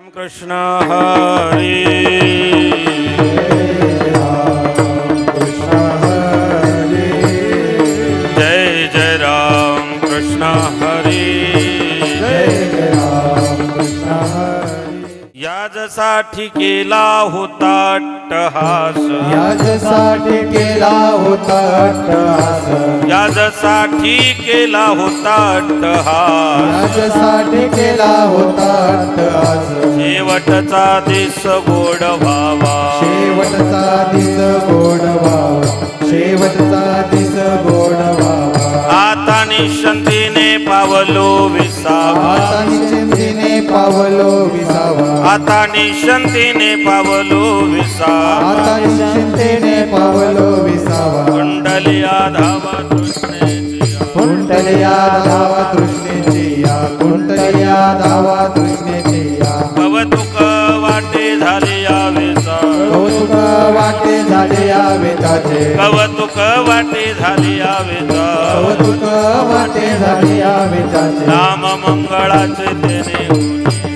कृष्ण हरी जय जय राम कृष्ण हरी याजसाठी केला होता अट्टहास याजसाठी केला होता अट्टहास याजसाठी केला होता अट्टहास याजसाठी केला होता अट्टहास शेवटचा दिस गोड व्हावा शेवटचा दिस गोड व्हावा शेवटचा दिस गोड व्हावा आता निश्चिंतीने पावलो विसावा आता निश्चिंतीने पावलो विसावा आता निश्चिंतीने पावलो विसावा आता निश्चिंतीने पावलो विसावा कुंडलिया धावा तृष्णेची कुंडलिया धावा तृष्णेची या कुंडलिया धावा तृष्णेची या कवतुक वाटे झाले यावेचा कौतुक वाटे झाले या वेदाचे कवतुक वाटे झाले यावेचा कौतुक वाटे झाले या वेदाचे नाम मंगळाचे तेने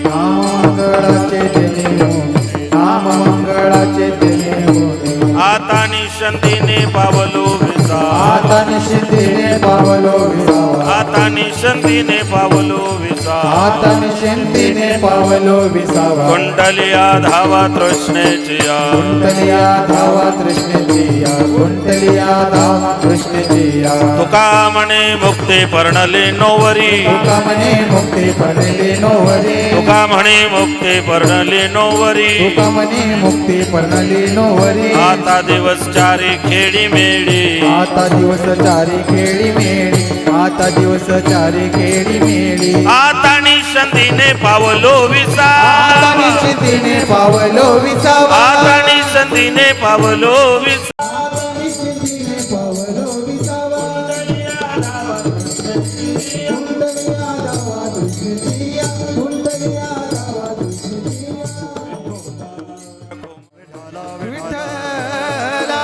नाम मंगळाचे देणे होणे नाम मंगळाचे देणे होणे आता निश्चिंतीने पावलो विसावा आता निश्चिंतीने पावलो विसावा आता निश्चिंतीने पावलो विसावा आता निश्चिंतीने पावलो विसावा कुंडलिया धावा तृष्णेची या कुंडलिया धावा तृष्णेची या कुंडलिया धावा तृष्णेची या तुका म्हणे मुक्ती पर्णले नोवरी तुका म्हणे मुक्ती पडले नोवरी तुका म्हणे मुक्ती पर्णले नोवरी तुका म्हणे मुक्ती पडली नोवरी आता दिवस चारी खेडी मेडी आता दिवस चारी खेळी मेळी आता दिवस चारी खेळी मेळी आता निश्चिंतीने पावलो आता विसावा निश्चितीने पावलो विसावा आता निश्चिंतीने पावलो विसावा आता निश्चितीने पावलो विसावा कुंडलिया धावा तृष्णेची या कुंडलिया धावा तृष्णेची विठ्ठला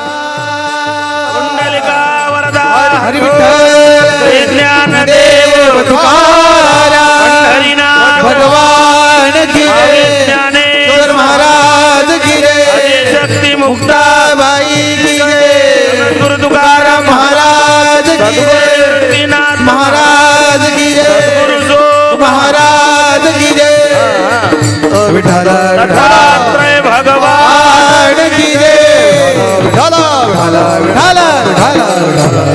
कुंडलिका वरदा हरी विठ्ठल ज्ञानदेव तुकाराम हरिनाम भगवान की जय ज्ञानेश्वर महाराज की जय शक्ती मुक्ता मुक्ताबाई की जय गुरु तुकाराम महाराज की जय सद्गुरुनाथ महाराज की जय गुरु जो महाराज की जय विठ्ठल दत्तात्रय भगवान भगवान की जय विठ्ठल विठ्ठल विठ्ठल विठ्ठल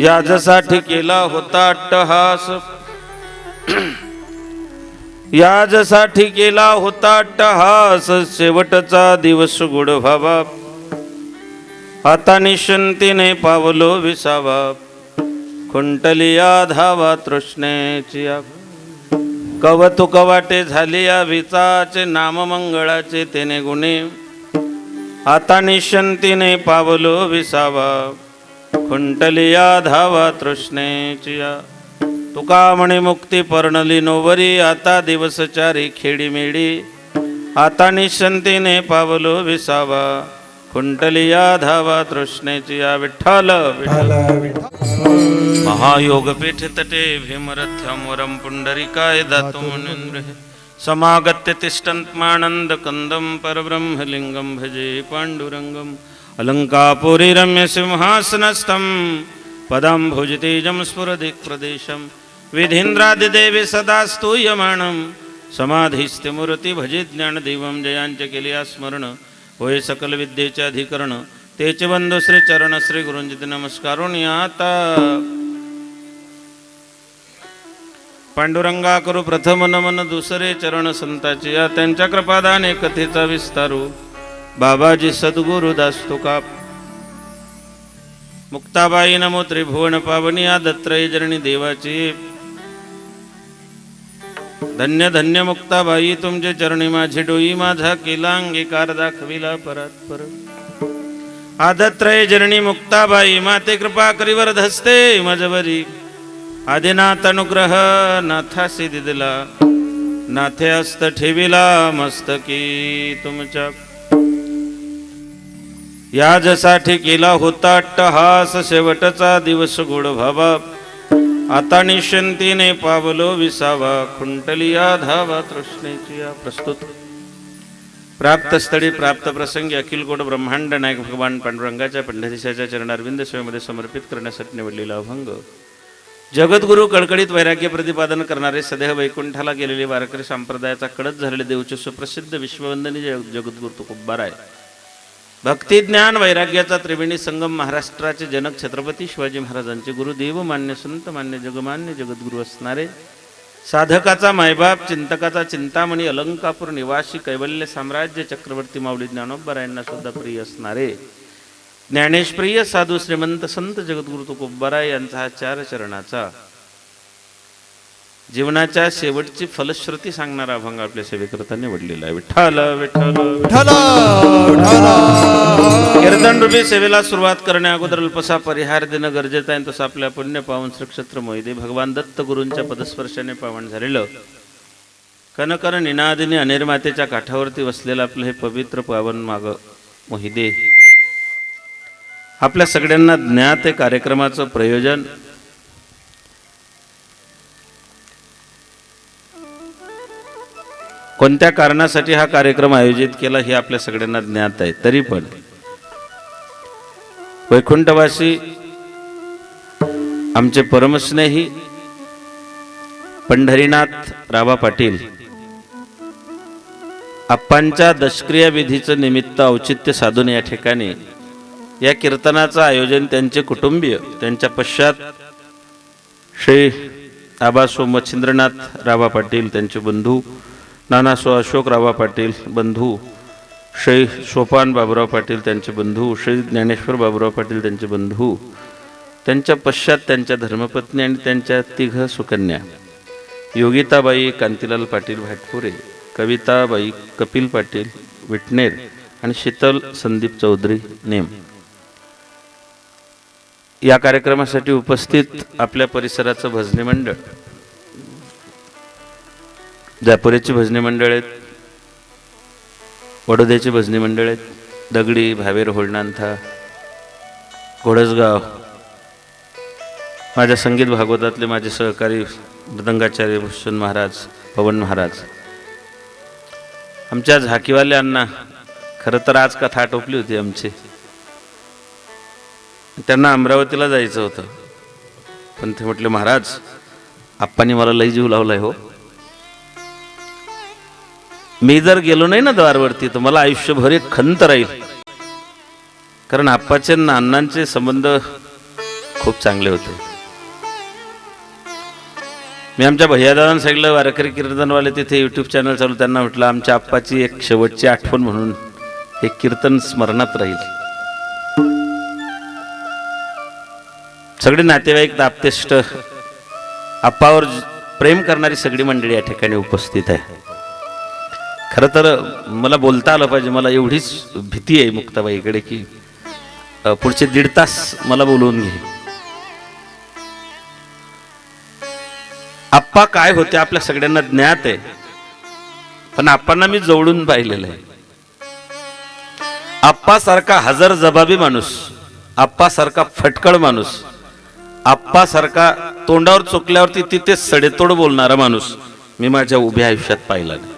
याजसाठी केला होता अट्टहास याजसाठी केला होता अट्टहास शेवटचा दिवस गोड व्हावा आता निश्चिंतीने पावलो विसावा कुंटलिया धावा तृष्णेची या कवतुक वाटे झाली या विचाचे नाम मंगळाचे तेने गुणे आता निश्चिंतीने पावलो विसावा कुंटलिया धावा तृष्णेची या तुका म्हणे मुक्ती पर्णली नोवरी आता दिवस चारी खेडी मेडी आता निश्चिंतीने पावलो विसावा कुंटलिया धावा तृष्णेची या विठ्ठल विठ्ठल महायोगपीठ तटे भीमरथ्यं वरं पुंडरीकाय दातु मुनीन्द्र समागत्य तिष्ठन्त्मानन्द कंदं परब्रह्मलिंगं भजे पाण्डुरङ्गम् अलङ्कापुरी रम्य सिंहासनस्थं पदाम्भुजतेजं स्फुरदिक्प्रदेशं विधीन्द्रादिदेवे सदा स्तूयमानं समाधिस्थिमूर्ती भजे ज्ञानदेवं जयांचे केलिया स्मरण होय सकल विद्येचे अधिकरण तेचे बंधू श्री चरण श्री गुरुंजित नमस्कारून आता पांडुरंगा करू प्रथम नमन दुसरे चरण संताचे या त्यांच्या कृपादाने कथेचा विस्तारू बाबाजी सद्गुरु दास तुका मुक्ताबाई नमो त्रिभुवन पावनी या दत्त्रय जरणी देवाची धन्य धन्य मुक्ताबाई तुमचे चरणी माझी डोई माझा केला अंगीकार दाखविला परात परत आदत्रय जरणी मुक्ताबाई माते कृपा करीवर धसते मजवरी आदिनाथ अनुग्रह नाथासी दिदला नाथे हस्त ठेविला मस्तकी तुमच्या याजसाठी केला होता अट्टहास शेवटचा दिवस गोड व्हावा आता निश्चंतीने पावलो विसावा खुंटलिया धावा तृष्णेची या प्रस्तुत प्राप्त स्थळी प्राप्त प्रसंगी अखिल कोट ब्रह्मांड नायक भगवान पांडुरंगाच्या पंढरीशाच्या चरणारविंद सेवेमध्ये समर्पित करण्यासाठी निवडलेला अभंग जगद्गुरु कळकळीत वैराग्य प्रतिपादन करणारे सदैव वैकुंठाला गेलेले वारकरी संप्रदायाचा कडक झालेले देवचे सुप्रसिद्ध विश्ववंदनीय जगद्गुरु तुकोबाराय भक्ती ज्ञान वैराग्याचा त्रिवेणी संगम महाराष्ट्राचे जनक छत्रपती शिवाजी महाराजांचे गुरुदेव मान्य संत मान्य जगमान्य जगद्गुरु असणारे साधकाचा मायबाप चिंतकाचा चिंतामणी अलंकापूर निवासी कैवल्य साम्राज्य चक्रवर्ती माऊली ज्ञानोबारायांना सुद्धा प्रिय असणारे ज्ञानेशप्रिय साधू श्रीमंत संत जगद्गुरु तुकोबाराय यांचा हा 4 चरणाचा जीवनाच्या शेवटची फलश्रुती सांगणारा अभंग आपल्या सेवेकरता निवडलेला आहे. विठ्ठल विठ्ठल विठ्ठल विठ्ठल. कीर्तन रूपी सेवेला सुरुवात करण्या अगोदर अल्पसा परिहार देणं गरजेचं आहे. तसं आपल्या पुण्य पावन श्रीक्षेत्र मोहिदे भगवान दत्त गुरूंच्या पदस्पर्शाने पावन झालेलं कनकर निनादिनी अनेर मातेच्या काठावरती वसलेलं आपलं हे पवित्र पावन माग मोहिदे आपल्या सगळ्यांना ज्ञात आहे. कार्यक्रमाचं प्रयोजन कोणत्या कारणासाठी हा कार्यक्रम आयोजित केला हे आपल्या सगळ्यांना ज्ञात आहे. तरी पण वैकुंठवासी आमचे परमस्नेही पंढरीनाथ रावा पाटील आप्पांच्या दशक्रिया विधीचं निमित्त औचित्य साधून या ठिकाणी या कीर्तनाचं आयोजन त्यांचे कुटुंबीय त्यांच्या पश्चात श्री आबासो मच्छिंद्रनाथ रावा पाटील त्यांचे बंधू नानासो अशोक रावा पाटील बंधू श्री सोपान बाबुराव पाटील त्यांचे बंधू श्री ज्ञानेश्वर बाबुराव पाटील त्यांचे बंधू त्यांच्या पश्चात त्यांच्या धर्मपत्नी आणि त्यांच्या 3 सुकन्या योगिताबाई कांतीलाल पाटील भाटपुरे कविताबाई कपिल पाटील विटनेर आणि शीतल संदीप चौधरी नेम या कार्यक्रमासाठी उपस्थित आपल्या परिसराचं भजनी मंडळ जापुरेची भजनी मंडळ आहेत वडोद्याची भजनी मंडळ आहेत दगडी भावेर होळनांथा घोडसगाव माझ्या संगीत भागवतातले माझे सहकारी मृदंगाचार्य भूषण महाराज पवन महाराज आमच्या झाकीवाले अण्णा खरं तर आज कथा आटोपली होती आमची त्यांना अमरावतीला जायचं होतं पण ते म्हटले महाराज आप्पांनी मला लई जीव लावलाय हो मी जर गेलो नाही ना द्वारवरती तर मला आयुष्यभर एक खंत राहील कारण आप्पाचे अण्णांचे संबंध खूप चांगले होते. मी आमच्या भैयादादांना सांगितलं वारकरी कीर्तनवाले तिथे यूट्यूब चॅनल चालू त्यांना म्हटलं आमच्या आप्पाची एक शेवटची आठवण म्हणून हे कीर्तन स्मरणात राहील. सगळे नातेवाईक दाप्तेष्ट आप्पावर प्रेम करणारी सगळी मंडळी या ठिकाणी उपस्थित आहे. खरं तर मला बोलता आलं पाहिजे मला एवढीच भीती आहे मुक्ताबाईकडे की पुढचे 1.5 तास मला बोलवून घे. आप्पा काय होते आपल्या सगळ्यांना ज्ञात आहे पण आप्पांना मी जवळून पाहिलेलं आहे. आप्पासारखा हजर जबाबी माणूस आप्पासारखा फटकळ माणूस आप्पासारखा तोंडावर चुकल्यावरती तिथे सडेतोड बोलणारा माणूस मी माझ्या उभ्या आयुष्यात पाहिला नाही.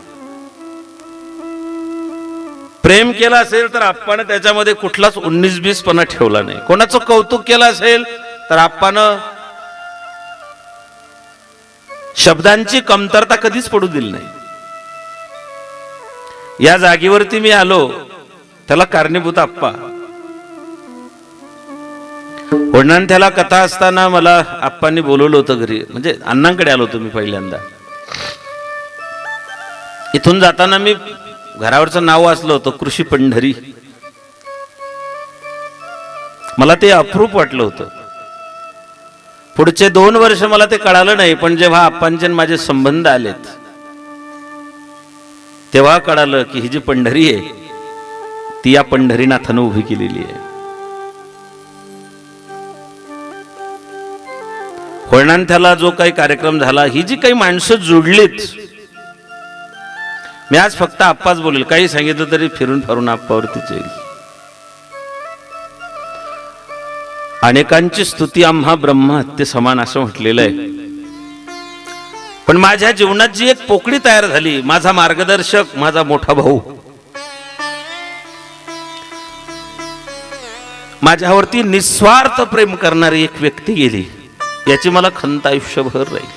प्रेम केलं असेल तर आप्पानं त्याच्यामध्ये कुठलाच 19-20पणा ठेवला नाही. कोणाचं कौतुक केलं असेल तर आप्पानं शब्दांची कमतरता कधीच पडू दिली नाही. या जागेवरती मी आलो त्याला कारणीभूत आप्पा. त्याला कथा असताना मला आप्पांनी बोलवलं होतं घरी म्हणजे अण्णांकडे आलो होतो मी पहिल्यांदा. इथून जाताना मी घरावरचं नाव वाचलं होतं कृषी पंढरी. मला ते अप्रूप वाटलं होतं. पुढचे 2 वर्ष मला ते कळालं नाही पण जेव्हा आप्पांचे माझे संबंध आलेत तेव्हा कळालं की ही जी पंढरी आहे ती या पंढरीनाथानं उभी केलेली आहे. होळनांथ्याला जो काही कार्यक्रम झाला ही जी काही माणसं जोडलीत मी आज फक्त आप्पाच बोलेल काही सांगितलं तरी फिरून फिरून आप्पावरतीच येईल. अनेकांची स्तुती आम्हा ब्रह्महत्ये समान असं म्हटलेलं आहे. पण माझ्या जीवनात जी एक पोकळी तयार झाली, माझा मार्गदर्शक, माझा मोठा भाऊ, माझ्यावरती निस्वार्थ प्रेम करणारी एक व्यक्ती गेली, याची मला खंत आयुष्यभर राहील.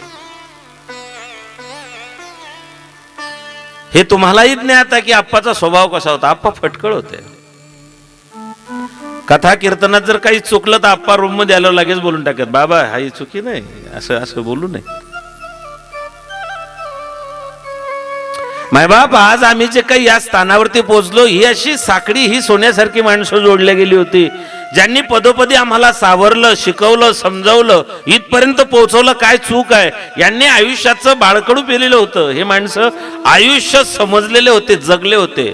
हे तुम्हालाही ज्ञात आहे की आप्पाचा स्वभाव कसा होता. आप्पा फटकळ होते. कथा कीर्तनात जर काही चुकलं तर आप्पा रूम मध्ये आल्यावर लगेच बोलून टाकत, बाबा हा ही चुकी नाही, असं असं बोलू नये. मायबाप, आज आम्ही जे काही या स्थानावरती पोहोचलो, ही अशी साखळी, ही सोन्यासारखी माणसं जोडल्या गेली होती, ज्यांनी पदोपदी आम्हाला सावरलं, शिकवलं, समजावलं, इथपर्यंत पोहोचवलं. काय चूक आहे, यांनी आयुष्याचं बाळकडू पेलेलं होतं. हे माणसं आयुष्य समजलेले होते, जगले होते.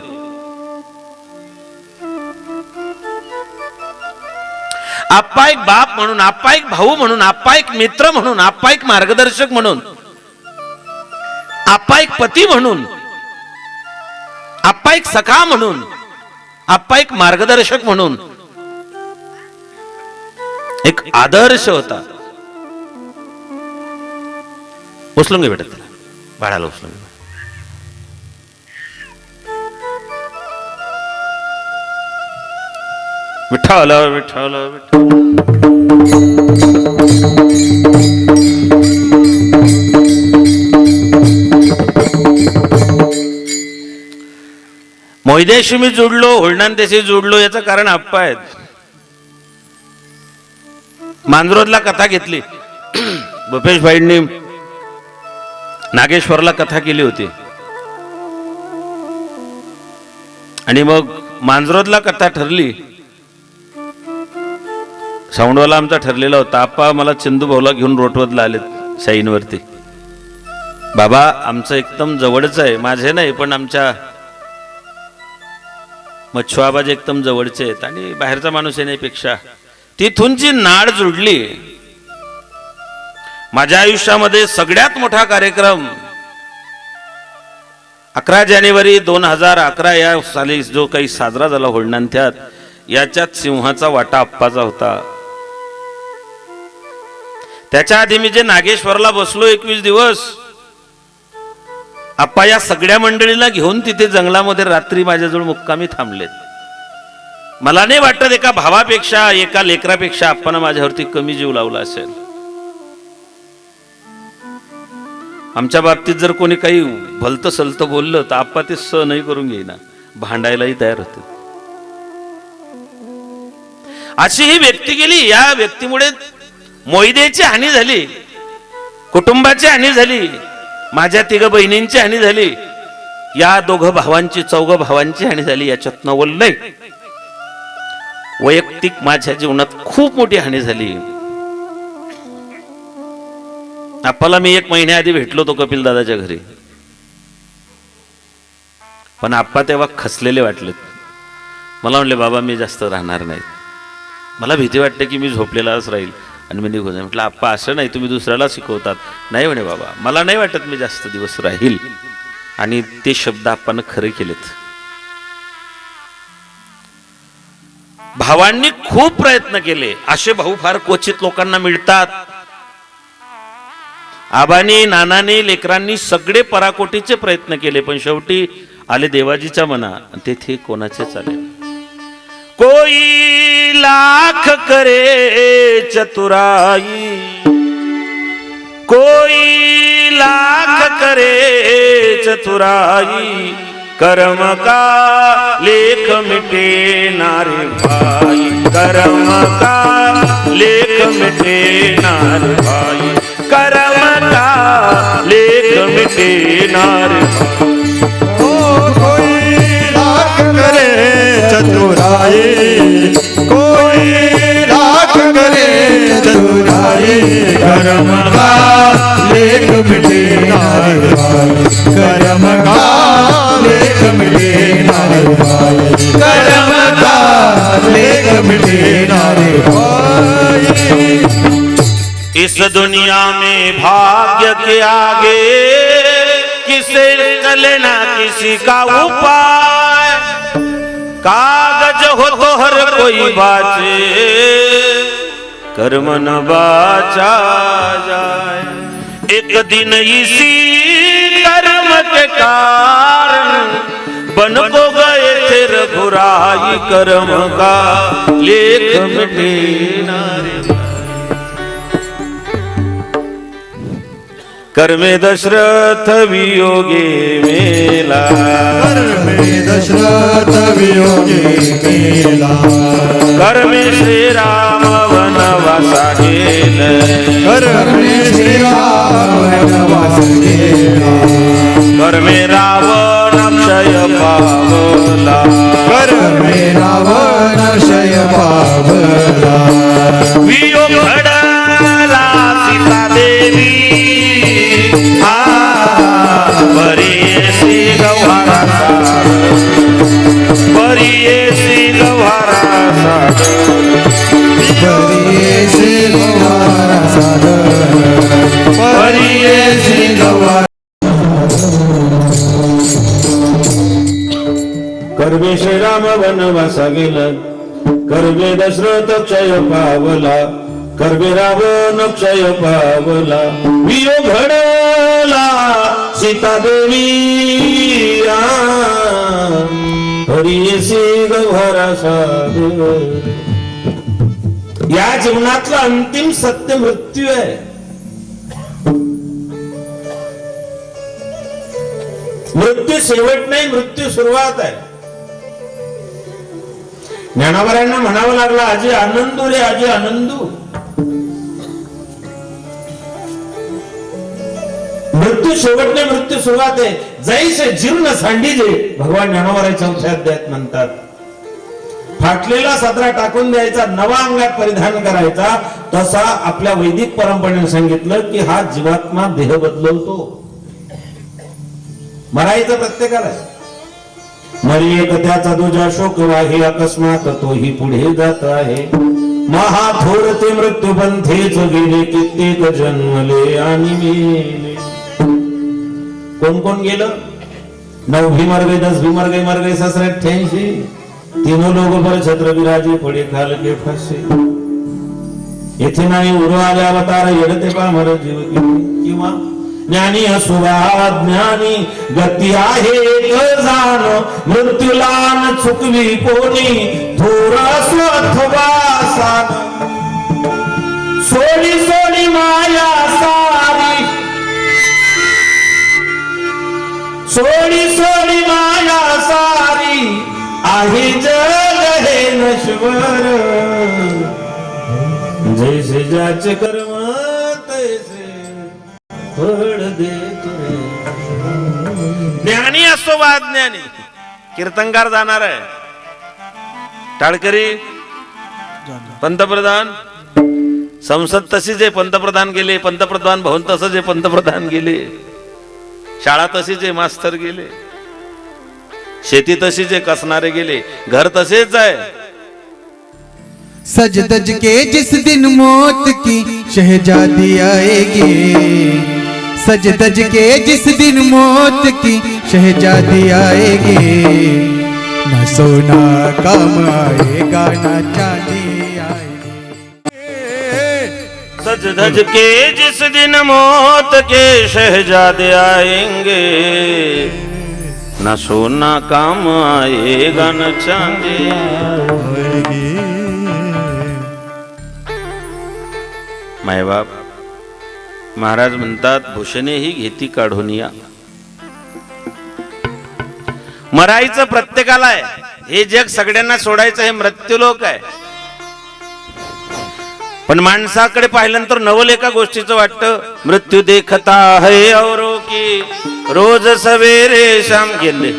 आप्पा एक बाप म्हणून, आप्पा एक भाऊ म्हणून, आप्पा एक मित्र म्हणून, आप्पा एक मार्गदर्शक म्हणून, आप्पा एक पती म्हणून, आप्पा एक सखा म्हणून, आप्पा एक मार्गदर्शक म्हणून एक आदर्श होता. उचलून घे बेटा, त्याला बाळाला उचलून घे. विठ्ठल विठ्ठल मोहिदेशी मी जोडलो, होळणांतेशी जोडलो, याचं कारण आप्पा आहेत. मांजरोदला कथा घेतली, भूपेश भाईंनी नागेश्वरला कथा केली होती, आणि मग मांजरोदला कथा ठरली. सावंडवाला आमचा ठरलेला होता. आप्पा मला चंदू भाऊला घेऊन रोटवतला आलेत शाईनवरती. बाबा आमचं एकदम जवळच आहे, माझे नाही पण आमच्या मच्छुआबाज एकदम जवळचे आहेत आणि बाहेरचा माणूस येण्यापेक्षा तिथून जी नाड जुडली. माझ्या आयुष्यामध्ये सगळ्यात मोठा कार्यक्रम 11 जानेवारी 2011 या साली जो काही साजरा झाला होळणांत्यात, याच्यात सिंहाचा वाटा आप्पाचा होता. त्याच्या आधी मी जे नागेश्वरला बसलो 21 दिवस, आप्पा या सगळ्या मंडळीला घेऊन तिथे जंगलामध्ये रात्री माझ्याजवळ मुक्कामी थांबलेत. मला नाही वाटत एका भावापेक्षा, एका लेकरापेक्षा आप्पानं माझ्यावरती कमी जीव लावला असेल. आमच्या बाबतीत जर कोणी काही भलतं सलतं बोललं तर आप्पा ते नाही करून घेईना, भांडायलाही तयार होते. अशी ही व्यक्ती गेली. या व्यक्तीमुळे मोहिदेची हानी झाली, कुटुंबाची हानी झाली, माझ्या 3 बहिणींची हानी झाली, या 2 भावांची 4 भावांची हानी झाली. याच्यात नवल नाही, वैयक्तिक माझ्या जीवनात खूप मोठी हानी झाली. आप्पाला मी 1 महिन्याआधी भेटलो होतो कपिल दादाच्या घरी, पण आप्पा तेव्हा खचलेले वाटलेत. मला म्हणले, बाबा मी जास्त राहणार नाही, मला भीती वाटते की मी झोपलेलाच राहील आणि मी निघून जाईल. म्हटलं आप्पा असं नाही, तुम्ही दुसऱ्याला शिकवतात. नाही म्हणे, बाबा मला नाही वाटत मी जास्त दिवस राहील. आणि ते शब्द आप्पानं खरे केलेत. भावांनी खूप प्रयत्न केले, असे भाऊ फार क्वचित लोकांना मिळतात. आबानी, नानानी, लेकरांनी सगळे पराकोटीचे प्रयत्न केले, पण शेवटी आले देवाजीच्या मना, तेथे कोणाचे चाले. कोई लाख करे चतुराई, कोई लाख करे चतुराई, कर्म का लेख मिटे नारे भाई, कर्म का लेख मिटे नारे भाई, कर्म का लेख मिटे नारे भाई. कोई लाख करे चतुराई, कोई लाख करे चतुराई, कर्म का लेख मिटे नारे भाई, कर्म का लेख मिटे नारे भाई, कर्म का लेख मिटे नारे भाई. इस दुनिया में भाग्य के आगे किसे चले ना किसी का उपाय, कागज हो तो हर कोई बाचे, कर्म न बाचा जाए, एक दिन इसी कर्म के कारण बन को गए थे रघुराई कर्म का लेख मिटे नारे कर्मे दशरथ वियोगे मेला कर्मे दशरथ वियोगे मेला कर्मे श्री राम वनवासा गेले कर्मे श्री राम वनवास गेला कर्मे रावण क्षय पावला कर्मे रावण क्षय पावला वियोग घडला सीता देवी बरी गव्हारा बरी गव्हारा परीसी गवारा सागर परीसी गवारा कर्मे श्रीराम वनवासा गेला कर्मे दशरथ क्षय पावला कर्मे रावण क्षय पावला वियोग घडला सीता देवी हरियसी गव्हारा सागर या जीवनातलं अंतिम सत्य मृत्यू आहे. मृत्यू शेवट नाही, मृत्यू सुरुवात आहे. ज्ञानावरांना म्हणावं लागलं आजी आनंदू रे आजी आनंदू. मृत्यू शेवट नाही, मृत्यू सुरुवात आहे. जैसे जीर्ण सांडीजे भगवान ज्ञानावरांच्या चौथ्या अध्यायात म्हणतात. फाटलेला सदरा टाकून द्यायचा, नवा अंगात परिधान करायचा. तसा आपल्या वैदिक परंपरेने सांगितलं की हा जीवात्मा देह बदलवतो. मरायचं प्रत्येकाला मरी एक त्याचा दुजा शोक वाही अकस्मात तोही पुढे जात आहे. महाथोर ते मृत्यू पंथेच गेले कित्येक जन्मले आणि मेले. कोण कोण गेलं? 9 भी मर गए, 10 भी मर गए 788. तीनों लोगों पर छत्र विराजे पडे खाल के फासे. येथे नाही उरवाले अवतार येडते पामर जीव किंवा ज्ञानी असुवा ज्ञानी गती आहे एक जाण. मृत्यूलान चुकवी कोणी थोर असो अथवा सान. सोडी सोडी माया सारी सोडी सोडी माया सारी आहे जग हे नश्वर. जैसे ज्याचे कर्म तैसे फळ देतो रे. ज्ञानी असतो वा ज्ञानी. कीर्तनकार जाणार आहे. टाळकरी पंतप्रधान. संसद तशीच आहे, पंतप्रधान गेले. पंतप्रधान भवन तसंच आहे, पंतप्रधान गेले. शाळा तशीच आहे, मास्तर गेले. शेती तशीच आहे, कसणारे गेले. घर तसेच आहे. सज धज के जिस दिन मौत की शहजादी आएगी. सज धज के जिस दिन मौत की शहजादी आएगी. न सोना काम आएगा न चांदी आएगी. सज धज के जिस दिन मौत के शहजादे आएंगे. न सोना काम आएगा न चांदी. मायबाप महाराज म्हणतात भूषणे ही घेती काढून या. मरायचं प्रत्येकाला आहे. हे जग सगळ्यांना सोडायचं, हे मृत्यूलोक आहे. पण माणसाकडे पाहिल्यानंतर नवल एका गोष्टीचं वाटतं. मृत्यू देखता है औरों की रोज सवेरे शाम गेले.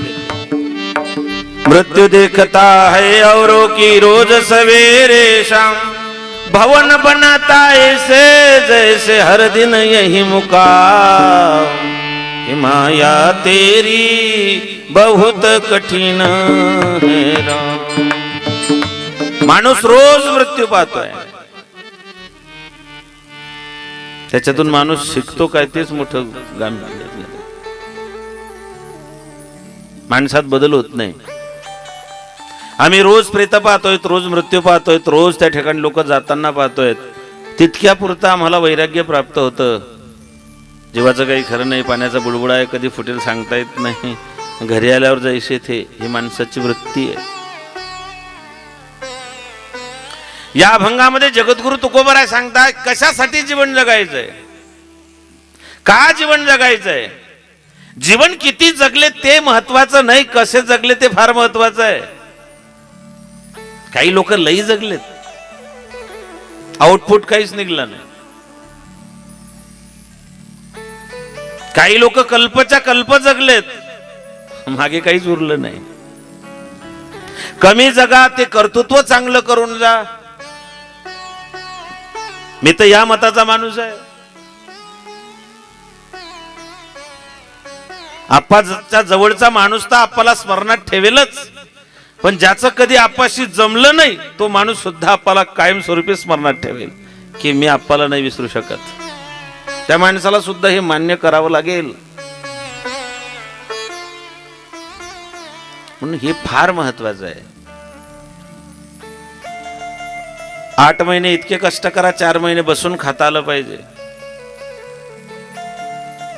मृत्यू देखता है औरों की रोज सवेरे शाम. भवन बनाता ऐसे जैसे हर दिन यही मुकाम. माया तेरी बहुत कठीण है राम. माणूस रोज मृत्यू पाहतोय. त्याच्यातून माणूस शिकतो काय तेच मोठं गांभीर्य. माणसात बदल होत नाही. आम्ही रोज प्रेत पाहतोय, रोज मृत्यू पाहतोय, रोज त्या ठिकाणी लोक जाताना पाहतोय. तितक्या पुरता आम्हाला वैराग्य प्राप्त होतं. जीवाचं काही खरं नाही, पाण्याचा बुडबुडा आहे, कधी फुटेल सांगता येत नाही, घरी आल्यावर जैसे थे, ही माणसाची वृत्ती आहे. या अभंगामध्ये जगद्गुरु तुकोबराय सांगतात कशासाठी जीवन जगायचंय, का जीवन जगायचंय. जीवन किती जगले ते महत्वाचं नाही, कसे जगले ते फार महत्वाचं आहे. काही लोक लई जगलेत, आउटपुट काहीच निघलं नाही. काही लोक कल्पच्या कल्प जगलेत, मागे काहीच उरलं नाही. कमी जगा, ते कर्तृत्व चांगलं करून जा. मी तर या मताचा माणूस आहे. आप्पाच्या जवळचा माणूस तर आप्पाला स्मरणात ठेवेलच, पण ज्याचं कधी आप्पाशी जमलं नाही तो माणूस सुद्धा आप्पाला कायमस्वरूपी स्मरणात ठेवेल की मी आप्पाला नाही विसरू शकत. त्या माणसाला सुद्धा हे मान्य करावं लागेल. म्हणून हे फार महत्वाचं आहे. 8 महिने इतके कष्ट करा, 4 महिने बसून खाता आलं पाहिजे.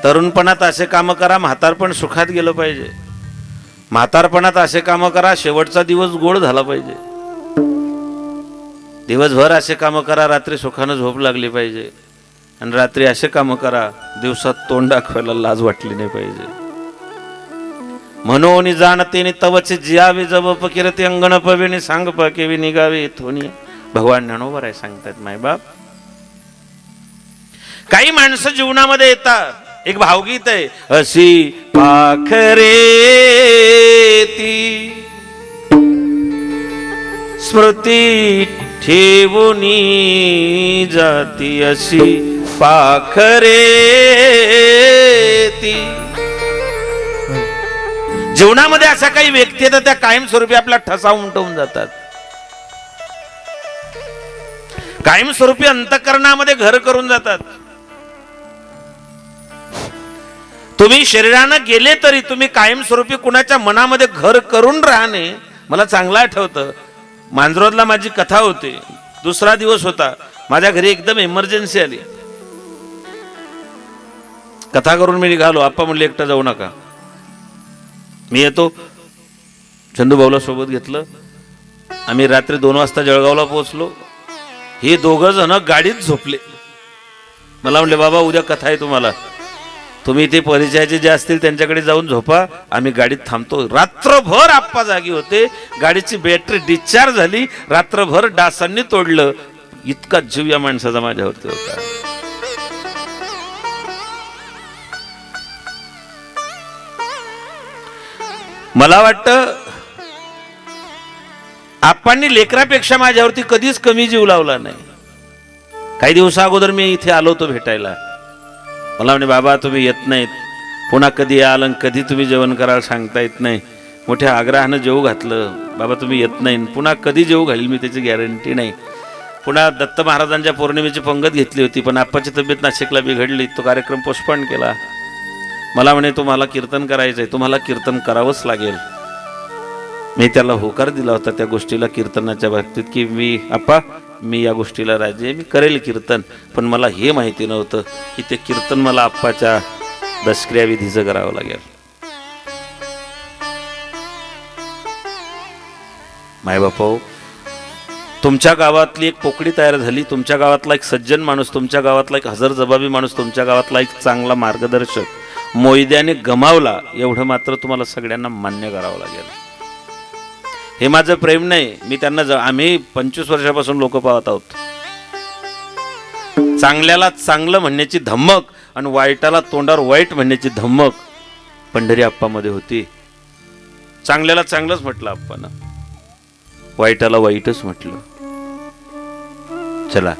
तरुणपणात असे काम करा, म्हातारपण सुखात गेलं पाहिजे. म्हातारपणात असे काम करा, शेवटचा दिवस गोड झाला पाहिजे. दिवसभर असे काम करा, रात्री सुखानं झोप लागली पाहिजे. आणि रात्री असे काम करा, दिवसात तोंड दाखवायला लाज वाटली नाही पाहिजे. म्हणून जाणते तवचे जियावे जब पकिरते अंगण पवेने सांग पकेवी निघावे थोनी. भगवान ज्ञानोबराय सांगतात मायबाप, काही माणसं जीवनामध्ये येतात. एक भावगीत आहे, अशी पाखरे ती स्मृती ठेवूनी जाती, अशी पाखरे ती. जीवनामध्ये अशा काही व्यक्ती आहेत त्या कायमस्वरूपी आपला ठसा उमटवून जातात. कायमस्वरूपी अंतःकरणामध्ये घर करून जातात. तुम्ही शरीरानं गेले तरी तुम्ही कायमस्वरूपी कुणाच्या मनामध्ये घर करून राहणे. मला चांगलं आठवतं, मांजरोदला माझी कथा होती. दुसरा दिवस होता, माझ्या घरी एकदम इमर्जन्सी आली. कथा करून मी निघालो. आप्पा म्हणले एकटा जाऊ नका, मी येतो. चंदूभाऊला सोबत घेतलं. आम्ही रात्री 2 वाजता जळगावला पोहोचलो. हे 2 जण गाडीत झोपले. मला म्हणले बाबा उद्या कथा आहे तुम्हाला, तुम्ही ते परिचयाचे जे असतील त्यांच्याकडे जाऊन झोपा, आम्ही गाडीत थांबतो. रात्रभर आप्पा जागी होते. गाडीची बॅटरी डिस्चार्ज झाली. रात्रभर डासांनी तोडलं. इतका जीव या माणसाचा माझ्यावरती होता. मला वाटतं आप्पांनी लेकरापेक्षा माझ्यावरती कधीच कमी जीव लावला नाही. काही दिवसा अगोदर मी इथे आलो होतो भेटायला. मला म्हणे बाबा तुम्ही येत नाहीत, पुन्हा कधी याल आणि कधी तुम्ही जेवण कराल सांगता येत नाही. मोठ्या आग्रहानं जेवू घातलं. बाबा तुम्ही येत नाही, पुन्हा कधी जेवू घालील मी त्याची गॅरंटी नाही. पुन्हा दत्त महाराजांच्या पौर्णिमेची पंगत घेतली होती, पण आप्पाची तब्येत नाशिकला बिघडली. तो कार्यक्रम पोस्टपोन केला. मला म्हणे तुम्हाला कीर्तन करायचंय, तुम्हाला कीर्तन करावंच लागेल. मी त्याला होकार दिला होता त्या गोष्टीला, कीर्तनाच्या बाबतीत, की मी या गोष्टीला राजी आहे, मी करेल कीर्तन. पण मला हे माहिती नव्हतं की ते कीर्तन मला आप्पाच्या दशक्रिया विधीचं करावं लागेल. मायबापा, तुमच्या गावातली एक पोकळी तयार झाली. तुमच्या गावातला एक सज्जन माणूस, तुमच्या गावातला एक हजरजबाबी माणूस, तुमच्या गावातला एक चांगला मार्गदर्शक मोयद्याने गमावला. एवढं मात्र तुम्हाला सगळ्यांना मान्य करावं लागेल. हे माझं प्रेम नाही. मी त्यांना आम्ही 25 वर्षापासून लोक पाहत आहोत. चांगल्याला चांगलं म्हणण्याची धमक आणि वाईटाला तोंडावर वाईट म्हणण्याची धमक पंढरी आप्पामध्ये होती. चांगल्याला चांगलंच म्हटलं आप्पानं, वाईटाला वाईटच म्हटलं. चला,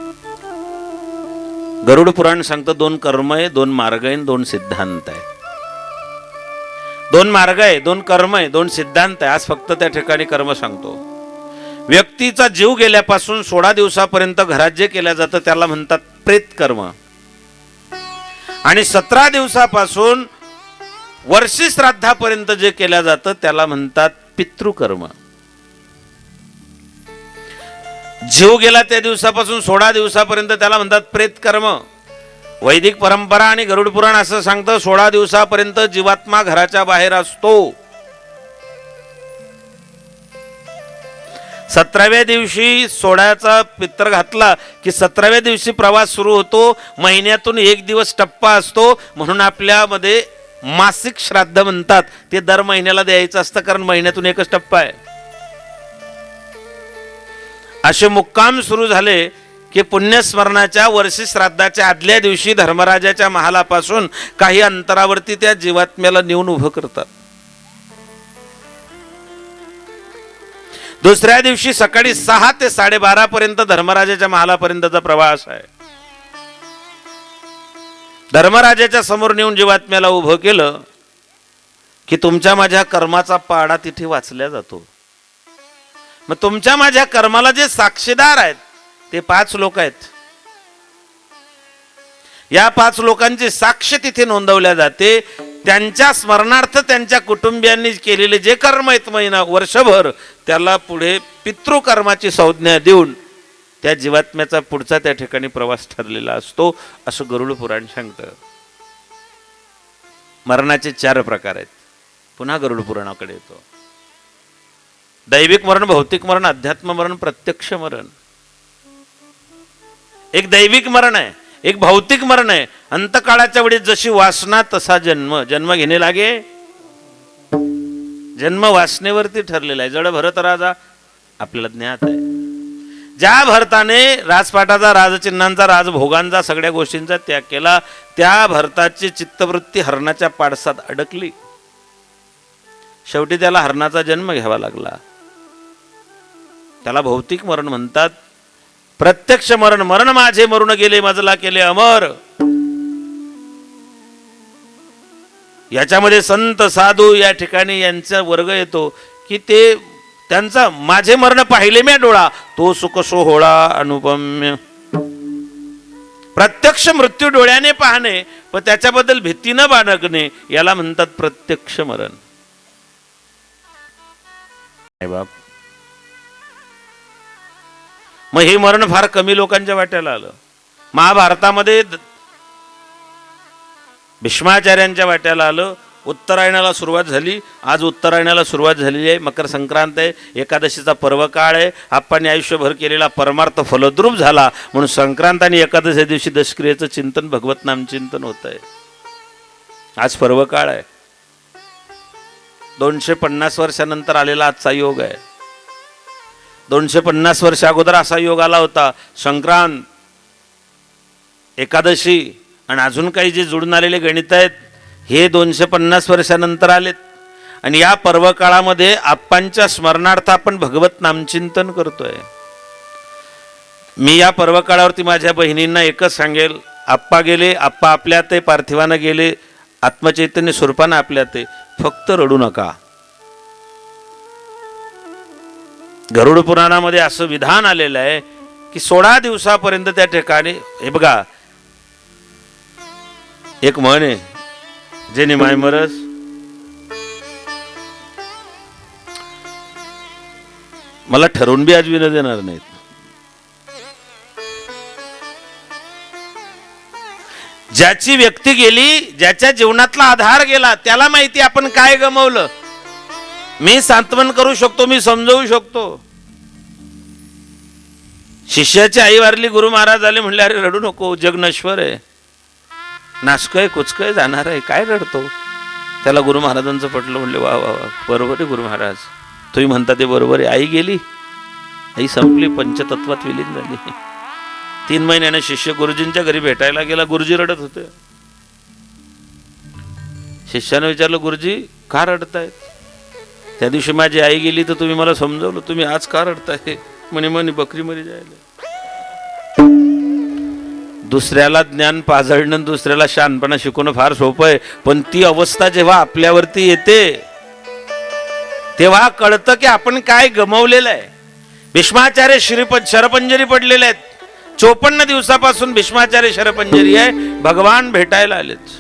गरुड पुराण सांगतं 2 कर्म आहे, 2 मार्ग आहे, 2 सिद्धांत आहे. 2 मार्ग आहे, 2 कर्म आहे, 2 सिद्धांत आहे. आज फक्त त्या ठिकाणी कर्म सांगतो. व्यक्तीचा जीव गेल्यापासून 16 दिवसापर्यंत घरात जे केलं जातं त्याला म्हणतात प्रेत कर्म. आणि 17 दिवसापासून वर्षी श्राद्धापर्यंत जे केलं जातं त्याला म्हणतात पितृकर्म. जीव गेला त्या दिवसापासून 16 दिवसापर्यंत त्याला म्हणतात प्रेत कर्म. वैदिक परंपरा आणि गरुड पुराण असं सांगतं 16 दिवसापर्यंत जीवात्मा घराच्या बाहेर असतो. 17व्या दिवशी सोड्याचा पित्र घातला की 17व्या दिवशी प्रवास सुरू होतो. महिन्यातून एक दिवस टप्पा असतो, म्हणून आपल्यामध्ये मासिक श्राद्ध म्हणतात. ते दर महिन्याला द्यायचं असतं, कारण महिन्यातून एकच टप्पा आहे. असे मुक्काम सुरू झाले की पुण्यस्मरणाच्या वर्षी श्राद्धाच्या आदल्या दिवशी धर्मराजाच्या महालापासून काही अंतरावरती त्या जीवात्म्याला नेऊन उभं करतात. दुसऱ्या दिवशी सकाळी 6 ते 12:30 पर्यंत धर्मराजाच्या महालापर्यंतचा प्रवास आहे. धर्मराजाच्या समोर नेऊन जीवात्म्याला उभं केलं की तुमच्या माझ्या कर्माचा पाडा तिथे वाचल्या जातो. मग तुमच्या माझ्या कर्माला जे साक्षीदार आहेत ते 5 लोक आहेत. या 5 लोकांची साक्ष तिथे नोंदवल्या जाते. त्यांच्या स्मरणार्थ त्यांच्या कुटुंबियांनी केलेले जे कर्म आहेत महिना वर्षभर, त्याला पुढे पितृकर्माची संज्ञा देऊन त्या जीवात्म्याचा पुढचा त्या ठिकाणी प्रवास ठरलेला असतो, असं गरुड पुराण सांगतं. मरणाचे 4 प्रकार आहेत. पुन्हा गरुड पुराणाकडे येतो. दैविक मरण, भौतिक मरण, अध्यात्म मरण, प्रत्यक्ष मरण. एक दैविक मरण आहे, एक भौतिक मरण आहे. अंतकाळाच्या वेळी जशी वासना तसा जन्म. जन्म घेणे लागे. जन्म वासनेवरती ठरलेला आहे. जड भरत राजा आपल्याला ज्ञात आहे. ज्या भरताने राजपाटाचा, राजचिन्हांचा, राजभोगांचा, सगळ्या गोष्टींचा त्याग केला, त्या भरताची चित्तवृत्ती हरणाच्या पाडसात अडकली. शेवटी त्याला हरणाचा जन्म घ्यावा लागला. त्याला भौतिक मरण म्हणतात. प्रत्यक्ष मरण, मरण माझे मरून गेले, मजला केले अमर. याच्यामध्ये संत साधू या ठिकाणी यांचा वर्ग येतो की ते त्यांचा माझे मरण पाहिले मी डोळा, तो सुख सोहळा अनुपम्य. प्रत्यक्ष मृत्यू डोळ्याने पाहणे पण त्याच्याबद्दल भीती न बाळगणे, याला म्हणतात प्रत्यक्ष मरण. बाप, मग हे मरण फार कमी लोकांच्या वाट्याला आलं. महाभारतामध्ये भीष्माचार्यांच्या वाट्याला आलं. उत्तरायणाला सुरुवात झाली. आज उत्तरायणाला सुरुवात झालेली आहे. मकर संक्रांत आहे, एकादशीचा पर्व काळ आहे. आपण आयुष्यभर केलेला परमार्थ फलद्रूप झाला, म्हणून संक्रांत आणि एकादशी दिवशी दशक्रियेचं चिंतन, भगवत नामचिंतन होत आहे. आज पर्व काळ आहे. 250 वर्षानंतर आलेला आजचा योग आहे. 250 वर्ष अगोदर असा योग आला होता. संक्रांत, एकादशी आणि अजून काही जे जुळून आलेले गणित आहेत हे 250 वर्षानंतर आलेत. आणि या पर्व काळामध्ये आप्पांच्या स्मरणार्थ आपण भगवत नामचिंतन करतोय. मी या पर्व काळावरती माझ्या बहिणींना एकच सांगेल, आप्पा गेले, आप्पा आपल्यात आहे, पार्थिवानं गेले, आत्मचैतन्य स्वरूपानं आपल्यात आहे, फक्त रडू नका. गरुड पुराणामध्ये असं विधान आलेलं आहे की 16 दिवसापर्यंत त्या ठिकाणी, हे बघा एक म्हण आहे, जे निमाय मरस मला ठरवून बी आजवी न देणार नाहीत. ज्याची व्यक्ती गेली, ज्याच्या जीवनातला आधार गेला, त्याला माहिती आपण काय गमावलं. मी सांत्वन करू शकतो, मी समजवू शकतो. शिष्याची आई वारली, गुरु महाराज आले, म्हणले अरे रडू नको, जग नश्वर आहे, नाशकय कुचकय जाणार आहे, काय रडतो. त्याला गुरु महाराजांचं पटलं. म्हणले वा वा वा, बरोबर आहे गुरु महाराज, तुम्ही म्हणता ते बरोबर आहे. आई गेली, आई संपली, पंचतत्वात विलीन झाली. 3 महिन्याने शिष्य गुरुजींच्या घरी भेटायला गेला. गुरुजी रडत होते. शिष्यानं विचारलं, गुरुजी का रडतायत? त्या दिवशी माझी आई गेली तर तुम्ही मला समजवलं, तुम्ही आज का रडताय? म्हणे म्हणे बकरी मरी जायला. दुसऱ्याला ज्ञान पाजळणं, दुसऱ्याला शहाणपणा शिकवणं फार सोपं आहे, पण ती अवस्था जेव्हा आपल्यावरती येते तेव्हा कळतं की आपण काय गमावलेलं आहे. भीष्माचार्य शरपंजरी पडलेले आहेत. 54 दिवसापासून भीष्माचार्य शरपंजरी आहे. भगवान भेटायला आलेत.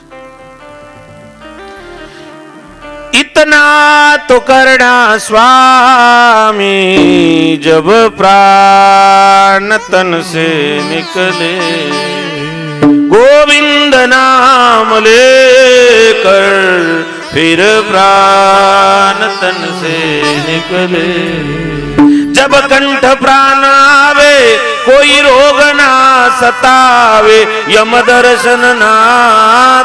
इतना तो करना स्वामी जब प्राण तन से निकले, गोविंद नाम लेकर फिर प्राण तन से निकले। जब कंठ प्राण आवे कोई रोग ना सतावे, यम दर्शन ना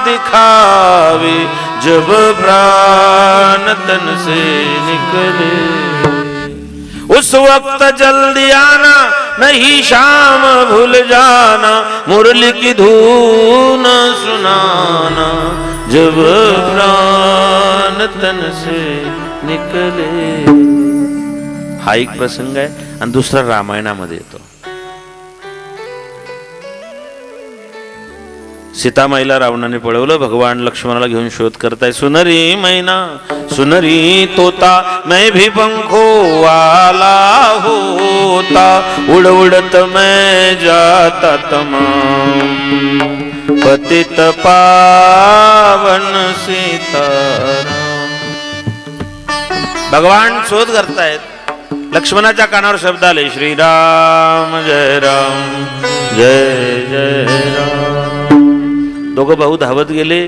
दिखावे, जब प्राण तन से निकले। उस वक्त जल्दी आना नहीं शाम भूल जाना, मुरली की धून सुनाना, जब प्राण तन से निकले। हा एक प्रसंग आहे आणि दुसरा रामायणामध्ये येतो. सीतामाईला रावणाने पळवलं, भगवान लक्ष्मणाला घेऊन शोध करताय. सुनरी मैना सुनरी तोता मैं भी पंखो वाला होता, उड़ उड़त मैं जाता तमाम, पतित पावन सीताराम. भगवान शोध करतायत. लक्ष्मणाच्या कानावर शब्द आले, श्रीराम जय राम जय जय राम. दोघं भाऊ धावत गेले.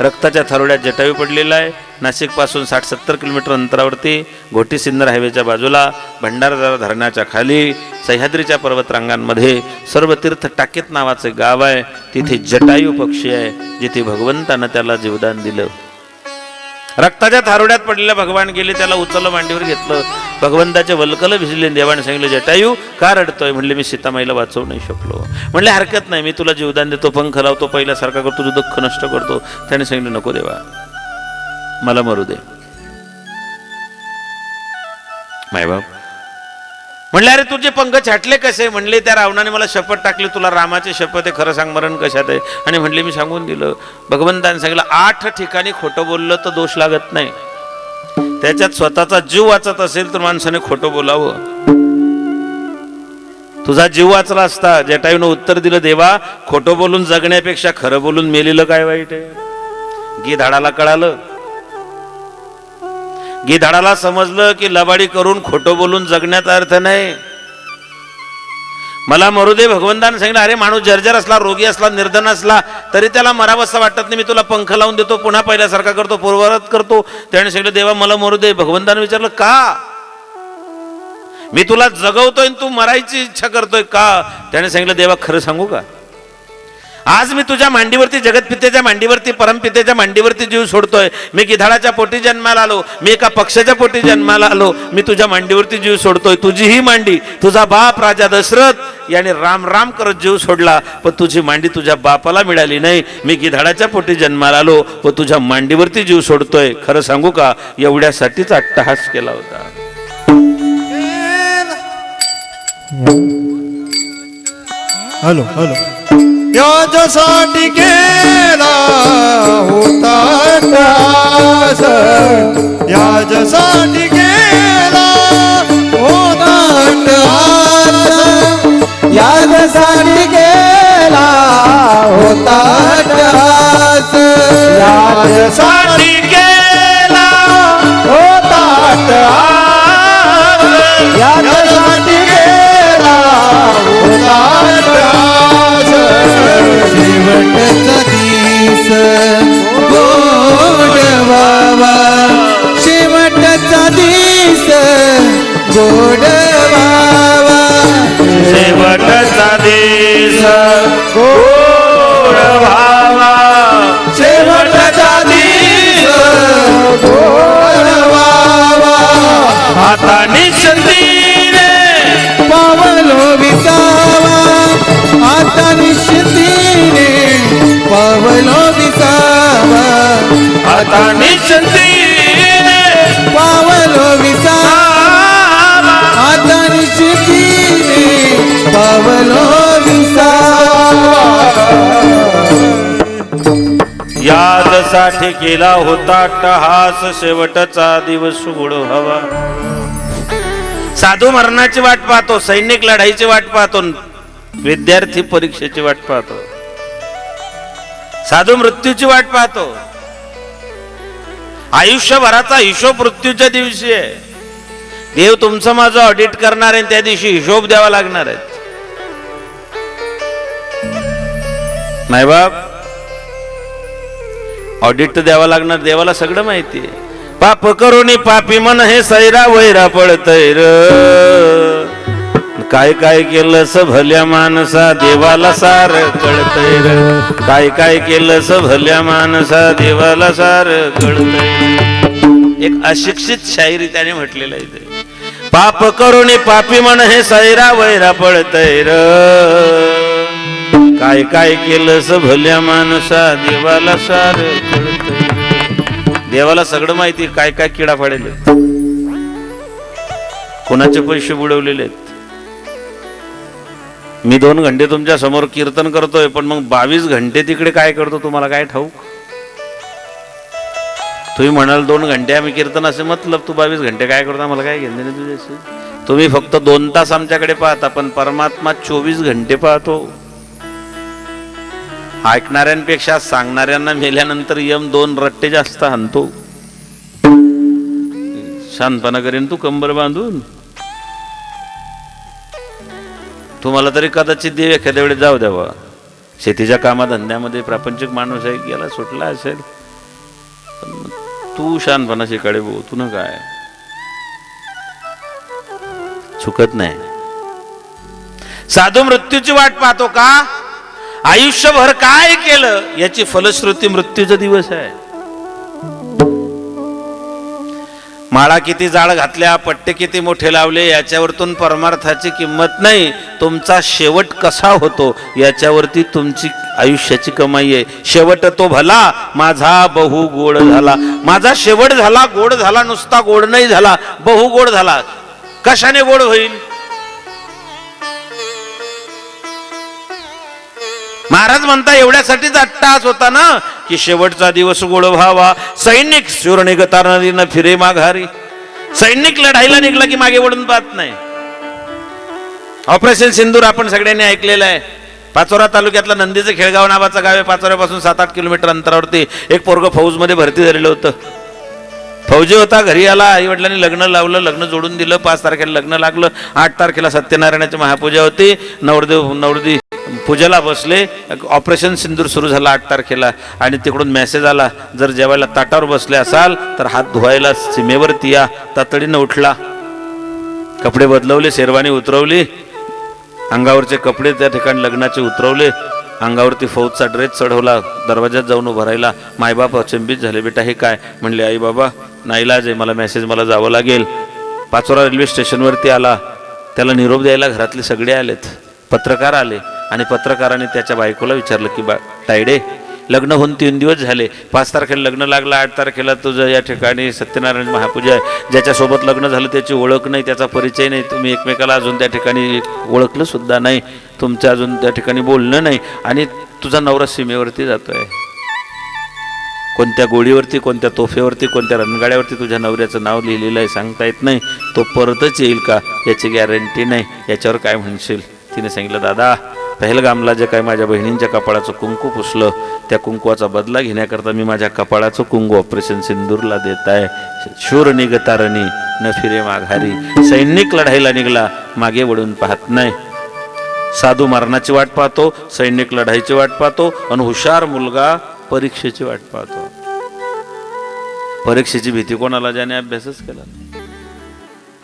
रक्ताच्या थारोड्यात जटायू पडलेला आहे. नाशिक पासून 60-70 किलोमीटर अंतरावरती घोटी सिन्नर हायवेच्या बाजूला भंडारदरा धरणाच्या खाली सह्याद्रीच्या पर्वतरांगांमध्ये सर्व तीर्थ टाकेत नावाचे गाव आहे. तिथे जटायू पक्षी आहे, जिथे भगवंतानं त्याला जीवदान दिलं. रक्ताच्या थारोड्यात पडलेल्या भगवान गेले, त्याला उचललं, मांडीवर घेतलं. भगवंताचे वल्कल भिजले. देवाने सांगितलं, जटायू का रडतोय? म्हणले, मी सीतामाईला वाचवू नाही शकलो. म्हणले, हरकत नाही, मी तुला जीवदान देतो, पंख लावतो, पहिल्यासारखा करतो, तुझं दुःख नष्ट करतो. त्याने सांगितलं, नको देवा, मला मरू दे. मायबाप म्हणले, अरे तुझे पंख छाटले कसे? म्हणले, त्या रावणाने मला शपथ टाकली, तुला रामाची शपथ आहे, खरं सांग, मरण कशात आहे? आणि म्हणले, मी सांगून दिलं. भगवंताने सांगितलं, 8 ठिकाणी खोटं बोललं तर दोष लागत नाही. त्याच्यात स्वतःचा जीव वाचत असेल तर माणसाने खोटं बोलावं. तुझा जीव वाचला असता. जटायूनं उत्तर दिलं, देवा, खोटं बोलून जगण्यापेक्षा खरं बोलून मेलेलं काय वाईट आहे? गिधाडाला कळालं. गिधाडाला समजलं की लबाडी करून खोटं बोलून जगण्याचा अर्थ नाही. मला मरू दे. भगवंताने सांगितलं, अरे माणूस जर्जर असला, रोगी असला, निर्धन असला तरी त्याला मरावंसं वाटत नाही. मी तुला पंख लावून देतो, पुन्हा पहिल्यासारखा करतो, पूर्ववत करतो. त्याने सांगितलं, देवा, मला मरू दे. भगवंताने विचारलं, का? मी तुला जगवतोय, तू मरायची इच्छा करतोय का? त्याने सांगितलं, देवा, खरं सांगू का? आज मी तुझ्या मांडीवरती, जगतपितेच्या मांडीवरती, परमपितेच्या मांडीवरती जीव सोडतोय. मी गिधाडाच्या पोटी जन्माला आलो, मी एका पक्षाच्या पोटी जन्माला आलो, मी तुझ्या मांडीवरती जीव सोडतोय. तुझी ही मांडी, तुझा बाप राजा दशरथ याने राम राम करत जीव सोडला, पण तुझी मांडी तुझ्या बापाला मिळाली नाही. मी गिधाडाच्या पोटी जन्माला आलो, पण तुझ्या मांडीवरती जीव सोडतोय. खरं सांगू का? एवढ्यासाठीच अट्टहास केला होता. Hello hello. याच्यासाठी केला होता त्रास, याच्यासाठी केला होता त्रास, याच्यासाठी केला होता त्रास, याच्यासाठी केला होता त्रास, याच्यासाठी केला होता त्रास. शेवटचा दिस गोड व्हावा, शेवटचा दिस गोड व्हावा, शेवटचा दिवस गोड व्हावा, शेवटचा दिवस गोड व्हावा. आता निश्चितीने पावलो विसावा, आता निश्चितीने पावलो विसावा, आता निश्चितीने पावलो विसावा, आता निश्चितीने पावलो विसावा. यादसाठी केला होता अट्टहास, शेवटचा दिवस गोड व्हावा. साधू मरणाची वाट पाहतो, सैनिक लढाईची वाट पाहतो, विद्यार्थी परीक्षेची वाट पाहतो, साधू मृत्यूची वाट पाहतो. आयुष्यभराचा हिशोब मृत्यूच्या दिवशी आहे. देव तुमचं माझं ऑडिट करणार आहे, त्या दिवशी हिशोब द्यावा लागणार आहे. नाही बाप, ऑडिट तर द्यावा लागणार, देवाला सगळं माहिती आहे. पाप करून पापी मन हे सैरा वैरा पडतय र, काय काय केलं स भल्या माणसा देवाला सार कळतय र, काय काय केलं स भल्या माणसा देवाला सार कळतय. एक अशिक्षित शायरी त्याने म्हटलेला आहे. पाप करून पापी मन हे सैरा वैरा पडतय र, काय काय केलं स भल्या माणसा देवाला सार कळतय. देवाला सगळं माहिती, काय काय किडा पाडेल, कोणाचे पैसे बुडवलेले आहेत. मी 2 घंटे तुमच्या समोर कीर्तन करतोय, पण मग 22 घंटे तिकडे काय करतो तुम्हाला काय ठाऊक. तुम्ही म्हणाल 2 घंटे आम्ही कीर्तन असे मतलब, तू 22 घंटे काय करतो मला काय घेणे तुझ्याशी. तुम्ही फक्त 2 तास आमच्याकडे पाहता, पण परमात्मा 24 घंटे पाहतो. ऐकणाऱ्यांपेक्षा सांगणाऱ्यांना मेल्यानंतर यम 2 रट्टे जास्त हाणतो. शांतपणा करेन तू कंबर बांधून. तुम्हाला तरी कदाचित देव एखाद्या वेळेस जाऊ द्यावा, शेतीच्या कामाधंद्यामध्ये प्रापंचिक माणूस आहे, गेला सुटला असेल, तू शानपणा शिकाडे भाऊ, तू न काय चुकत नाही. साधू मृत्यूची वाट पाहतो का, आयुष्यभर काय केलं याची फलश्रुती मृत्यूचा दिवस आहे. माळा किती जाळ घातल्या, पट्टे किती मोठे लावले, याच्यावरतून परमार्थाची किंमत नाही, तुमचा शेवट कसा होतो याच्यावरती तुमची आयुष्याची कमाई आहे. शेवट तो भला माझा बहु गोड झाला. माझा शेवट झाला, गोड झाला, नुसता गोड नाही झाला, बहु गोड झाला. कशाने गोड होईल. महाराज म्हणता एवढ्यासाठीच अट्टहास होता ना, की शेवटचा दिवस गोड व्हावा. सैनिक शूर निघताना न फिरे माघारी. सैनिक लढाईला निघला की मागे वळून पाहत नाही. ऑपरेशन सिंदूर आपण सगळ्यांनी ऐकलेलं आहे. पाचोरा तालुक्यातला नंदीचं खेळगाव नावाचं गाव आहे. पाचोऱ्यापासून 7-8 किलोमीटर अंतरावरती एक पोरग फौजमध्ये भरती झालेलं होतं. फौजी होता, घरी आला, आई वडिलांनी लग्न लावलं, लग्न जोडून दिलं. 5 तारखेला लग्न लागलं. 8 तारखेला सत्यनारायणाची महापूजा होती. नवरदेव पूजेला बसले. ऑपरेशन सिंदूर सुरू झाला 8 तारखेला. आणि तिकडून मेसेज आला, जर जेवायला ताटावर बसले असाल तर हात धुवायला सीमेवरती या. तातडीनं उठला, कपडे बदलवले, शेरवानी उतरवली, अंगावरचे कपडे त्या ठिकाणी लग्नाचे उतरवले, अंगावरती फौजचा ड्रेस चढवला, दरवाजात जाऊन उभं राहिला. मायबाप अचंबित झाले. बेटा हे काय. म्हणले आई बाबा नाईलाज आहे, मला मेसेज, मला जावं लागेल. पाचोरा रेल्वे स्टेशनवरती आला. त्याला निरोप द्यायला घरातले सगळे आलेत, पत्रकार आले. आणि पत्रकाराने त्याच्या बायकोला विचारलं की तायडे लग्न होऊन 3 दिवस झाले, 5 तारखेला लग्न लागलं, 8 तारखेला तुझं या ठिकाणी सत्यनारायण महापूजा आहे. ज्याच्यासोबत लग्न झालं त्याची ओळख नाही, त्याचा परिचय नाही, तुम्ही एकमेकाला अजून त्या ठिकाणी ओळखलं सुद्धा नाही, तुमचं अजून त्या ठिकाणी बोलणं नाही, आणि तुझा नवरा सीमेवरती जातोय. कोणत्या गोळीवरती, कोणत्या तोफेवरती, कोणत्या रणगाड्यावरती तुझ्या नवऱ्याचं नाव लिहिलेलं आहे सांगता येत नाही. तो परतच येईल का याची गॅरंटी नाही. याच्यावर काय म्हणशील. तिने सांगितलं दादा पहलगामला जे काय माझ्या बहिणींच्या कपाळाचं कुंकू पुसलं, त्या कुंकवाचा बदला घेण्याकरता मी माझ्या कपाळाचं कुंकू ऑपरेशन सिंदूरला देत आहे. शूर निघतारणी न फिरे माघारी. सैनिक लढाईला निघला, मागे वळून पाहत नाही. साधू मरणाची वाट पाहतो, सैनिक लढाईची वाट पाहतो, आणि हुशार मुलगा परीक्षेची वाट पाहतो. परीक्षेची भीती कोणाला, ज्याने अभ्यासच केला.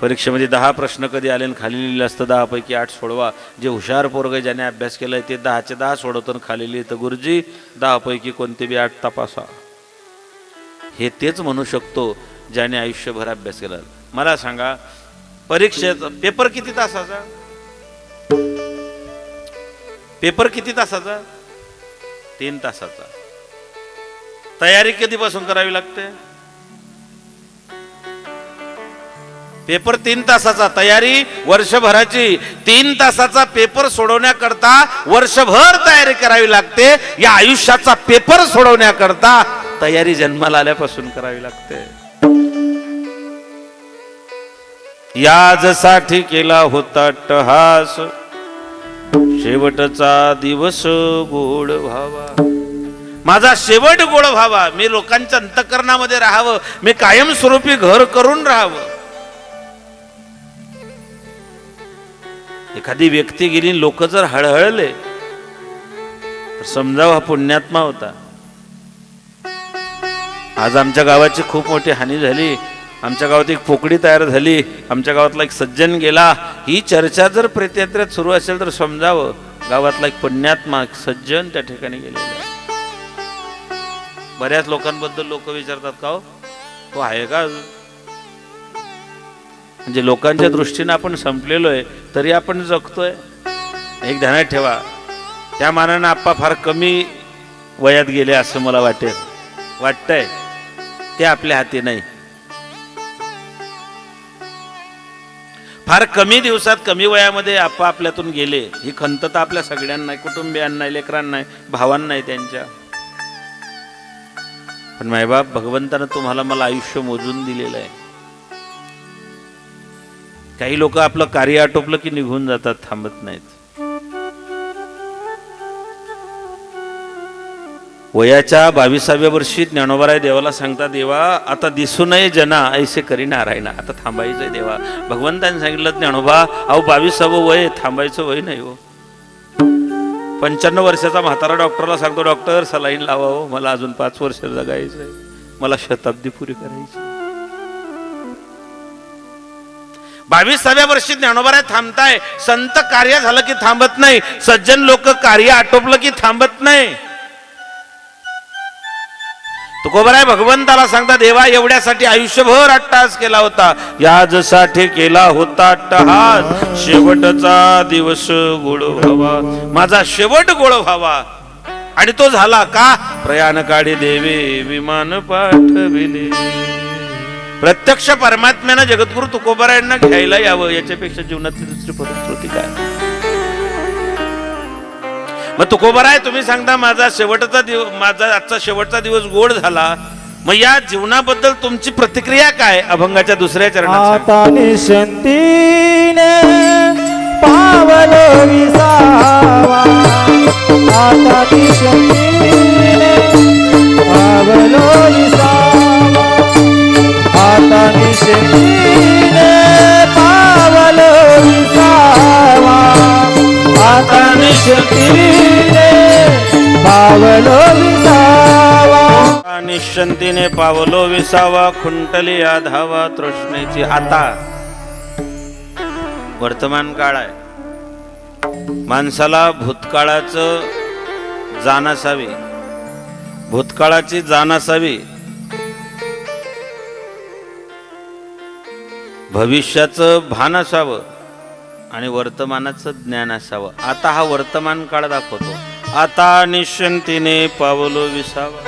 परीक्षेमध्ये 10 प्रश्न कधी आले आणि खाली लिहिलं असतं 10 पैकी 8 सोडवा. जे हुशार पोरग ज्याने अभ्यास केलाय ते 10चे 10 सोडवतं, खाली लिहितं गुरुजी 10 पैकी कोणते बी 8 तपासा. हे तेच म्हणू शकतो ज्याने आयुष्यभर अभ्यास केला. मला सांगा परीक्षेचा पेपर किती तासाचा, पेपर किती तासाचा, 3 तासाचा. तयारी कधीपासून करावी लागते. पेपर 3 तासाचा, तयारी वर्षभराची. 3 तासाचा पेपर सोडवण्याकरता वर्षभर तयारी करावी लागते. या आयुष्याचा पेपर सोडवण्याकरता तयारी जन्माला आल्यापासून करावी लागते. याजसाठी केला होता अट्टहास, शेवटचा दिवस गोड व्हावा. माझा शेवट गोड व्हावा, मी लोकांच्या अंतःकरणामध्ये राहावं, मी कायमस्वरूपी घर करून राहावं. एखादी व्यक्ती गेली, लोक जर हळहळले समजाव हा पुण्यात्मा होता. आज आमच्या गावाची खूप मोठी हानी झाली, आमच्या गावात एक पोकळी तयार झाली, आमच्या गावातला एक सज्जन गेला, ही चर्चा जर प्रेतयात्रेत सुरू असेल तर समजावं गावातला एक पुण्यात्मा एक सज्जन त्या ठिकाणी गेलेला आहे. बऱ्याच लोकांबद्दल लोक विचारतात का हो तो आहे का अजून? म्हणजे लोकांच्या दृष्टीने आपण संपलेलो आहे तरी आपण जगतोय. एक ध्यानात ठेवा, त्या मानानं आप्पा फार कमी वयात गेले असं मला वाटतंय. ते आपल्या हाती नाही. फार कमी दिवसात कमी वयामध्ये आप्पा आपल्यातून गेले ही खंत तर आपल्या सगळ्यांना, कुटुंबियांना, लेकरांना, भावांना त्यांच्या. पण मायबाप, भगवंतानं तुम्हाला मला आयुष्य मोजून दिलेलं आहे. काही लोक आपलं कार्य आटोपलं की निघून जातात, थांबत नाहीत. वयाच्या 22व्या वर्षी ज्ञानोबाराय देवाला सांगता, देवा आता दिसू नये जना ऐसे करी नारायणा. आता थांबायचंय देवा. भगवंताने सांगितलं, ज्ञानोबा अहो 22वं वय, थांबायचं वय नाही हो. 95 वर्षाचा म्हातारा डॉक्टरला सांगतो, डॉक्टर सलाईन लावा हो, मला अजून 5 वर्ष जगायचंय, मला शताब्दी पुरी करायची. 22व्या वर्षी ज्ञानोबाराय थांबताय. संत कार्य झालं की थांबत नाही, सज्जन लोक कार्य आटोपलं की थांबत नाही. तुकोबाराय भगवंताला सांगता, देवा एवढ्यासाठी आयुष्यभर अट्टहास केला होता, याजसाठी केला होता अट्टहास, शेवटचा दिवस गोड व्हावा, माझा शेवट गोड व्हावा. आणि तो झाला का? प्रयाण काढी देवे विमान पाठविले. प्रत्यक्ष परमात्म्यानं जगद्गुरु तुकोबारायांना घ्यायला यावं, याच्यापेक्षा जीवनातली दुसरी फलश्रुती काय? मग तुकोबाराय तुम्ही सांगता माझा आजचा शेवटचा दिवस गोड झाला, मग या जीवनाबद्दल तुमची प्रतिक्रिया काय? अभंगाच्या दुसऱ्या चरणात आता निश्चिंतीने पावलो विसावा, आता निश्चिंतीने पावलो विसावा, आता निश्चिंतीने पावलो विसावा, आता निश्चिंतीने पावलो विसावा, निश्चिंतीने पावलो विसावा, खुंटली या धावा तृष्णेची. आता वर्तमान काळ आहे. माणसाला भूतकाळाचं जाण असावी, भूतकाळाची जाण असावी, भविष्याचं भान असावं आणि वर्तमानाचं ज्ञान असावं. आता हा वर्तमान काळ दाखवतो. आता निश्चिंतीने पावलो विसावा.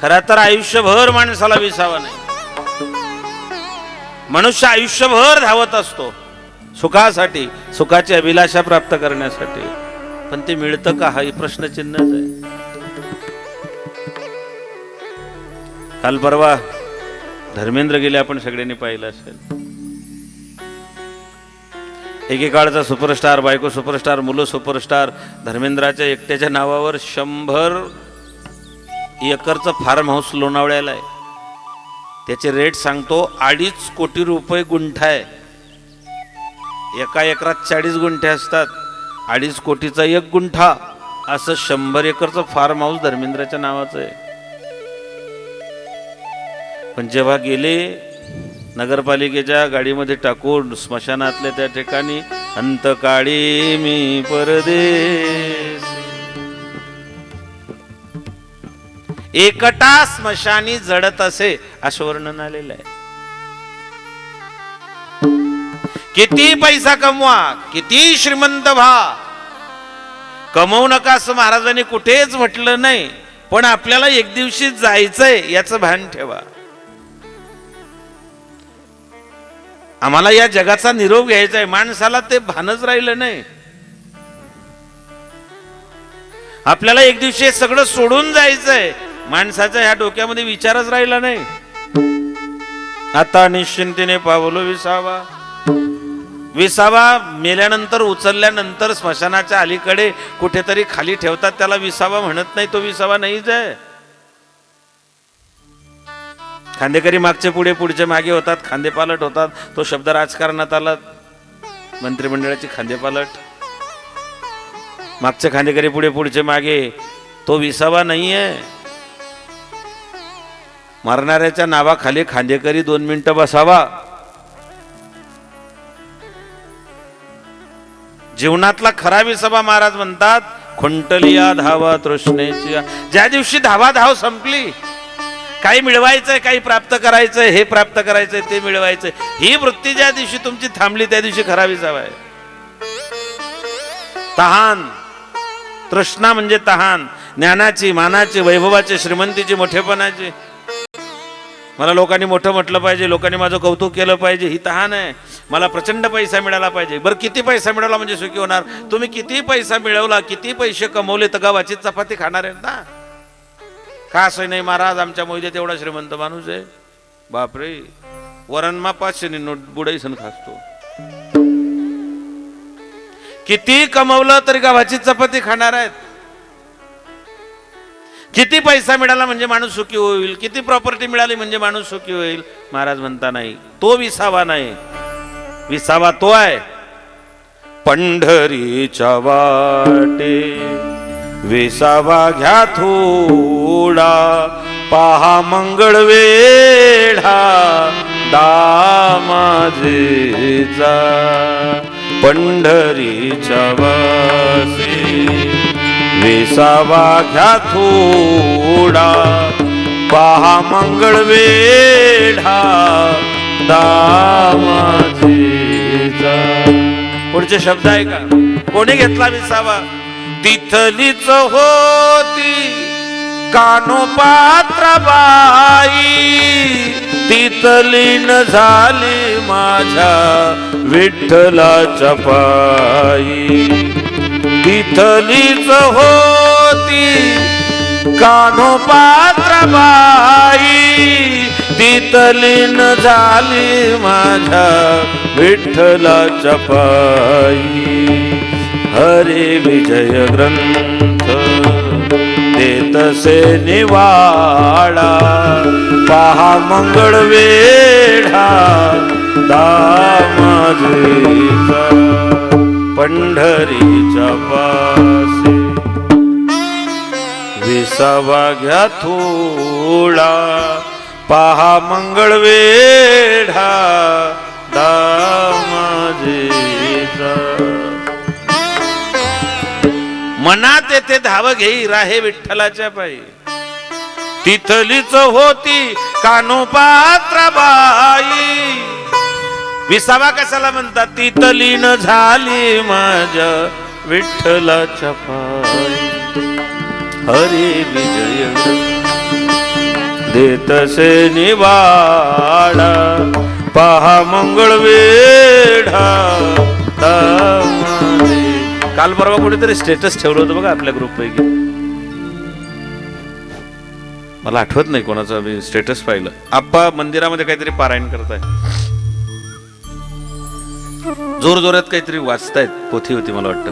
खरं तर आयुष्यभर माणसाला विसावा नाही. मनुष्य आयुष्यभर धावत असतो सुखासाठी, सुखाची अभिलाषा प्राप्त करण्यासाठी, पण ते मिळतं का हा प्रश्नचिन्हच आहे. काल परवा धर्मेंद्र गेले, आपण सगळ्यांनी पाहिलं असेल. एकेकाळचा सुपरस्टार, बायको सुपरस्टार, मुलं सुपरस्टार. धर्मेंद्राच्या एकट्याच्या नावावर 100 एकरचं फार्म हाऊस लोणावळ्याला आहे. त्याचे रेट सांगतो, 2.5 कोटी रुपये गुंठा आहे. एका एकरात 40 गुंठे असतात, 2.5 कोटीचा 1 गुंठा, असं 100 एकरचं फार्म हाऊस धर्मेंद्राच्या नावाचं आहे. पण जेव्हा गेले नगरपालिकेच्या गाडीमध्ये टाकून स्मशानातल्या त्या ठिकाणी, अंतकाळी मी परदेश, एकटा स्मशानी जडत असे, असं वर्णन आलेलं आहे. किती पैसा कमवा, किती श्रीमंत व्हा, कमवू नका असं महाराजांनी कुठेच म्हटलं नाही, पण आपल्याला एक दिवशी जायचंय याचं भान ठेवा. आम्हाला या जगाचा निरोप घ्यायचा आहे. माणसाला ते भानच राहिलं नाही. आपल्याला एक दिवशी सगळं सोडून जायचंय, माणसाच्या ह्या डोक्यामध्ये विचारच राहिला नाही. आता निश्चिंतीने पावलो विसावा. विसावा मेल्यानंतर, उचलल्यानंतर स्मशानाच्या अलीकडे कुठेतरी खाली ठेवतात, त्याला विसावा म्हणत नाही. तो विसावा नाहीच आहे. खांदेकरी मागचे पुढे, पुढचे मागे होतात, खांदेपालट होतात. तो शब्द राजकारणात आला, मंत्रिमंडळाची खांदेपालट. मागचे खांदेकरी पुढे, पुढचे मागे, तो विसावा नाहीये. मारणाऱ्याच्या नावाखाली खांदेकरी 2 मिनिटं बसावा. जीवनातला खरा विसावा महाराज म्हणतात, खुंटलिया धावा तृष्णेची. ज्या दिवशी धावा धाव संपली, काही मिळवायचंय, काही प्राप्त करायचंय, हे प्राप्त करायचंय, ते मिळवायचंय, ही वृत्ती ज्या दिवशी तुमची थांबली, त्या दिवशी खरा विसावा आहे. तहान, तृष्णा म्हणजे तहान, ज्ञानाची, मानाची, वैभवाची, श्रीमंतीची, मोठेपणाची. मला लोकांनी मोठं म्हटलं पाहिजे, लोकांनी माझं कौतुक केलं पाहिजे, ही तहान आहे. मला प्रचंड पैसा मिळाला पाहिजे. बरं, किती पैसा मिळवला म्हणजे सुखी होणार? तुम्ही किती पैसा मिळवला, किती पैसे कमवले, तर गावाची चपाती खाणार आहेत ना. का असं नाही महाराज, आमच्या मोहिदेत एवढा श्रीमंत माणूस आहे, बापरे, वरणमा 500 नोट बुडाईसन खासतो. किती कमवलं तरी गावाची चपाती खाणार आहेत. किती पैसा मिळाला म्हणजे माणूस सुखी होईल, किती प्रॉपर्टी मिळाली म्हणजे माणूस सुखी होईल. महाराज म्हणता नाही, तो विसावा नाही. विसावा तो आहे, पंढरीच्या वाटे विसावा घ्या थोडा, पहा मंगळ वेढा दामाजेचा. पंढरीच्या वाटे विसावा घ्या थोडा, पहा मंगळ वेढा दामाजेचा. पुढचे शब्द आहे का? कोणी घेतला विसावा? तिथलीच होती कानोपात्राबाई, तिथलीन झाली माझ्या विठ्ठलाच्या पायी. तिथलीच होती कानोपात्राबाई, तिथलीन झाली माझ्या विठ्ठलाच्या पायी. हरे विजय ग्रंथ देतसे निवाडा, पहा मंगळ वेढा दामाजेचा. पंढरीच्या पासे विसावा घ्या थोडा, पहा मंगळ वेढा दामाजेचा. मनात येथे धाव घेई राहे विठ्ठलाच्या पायी. तिथलीच होती कानोपात्राबाई. विसावा कशाला म्हणतात? तिथलीन झाली माझ्या विठ्ठलाच्या पायी. हरी विजय देतसे निवाडा, पहा मंगळ वेढा दामाजे. काल परवा कुठेतरी स्टेटस ठेवलं होतं बघा आपल्या ग्रुपपैकी, मला आठवत नाही कोणाचं, मी स्टेटस पाहिलं. आप्पा मंदिरामध्ये काहीतरी पारायण करताय, जोर जोरात काहीतरी वाचतायत, पोथी होती मला वाटतं.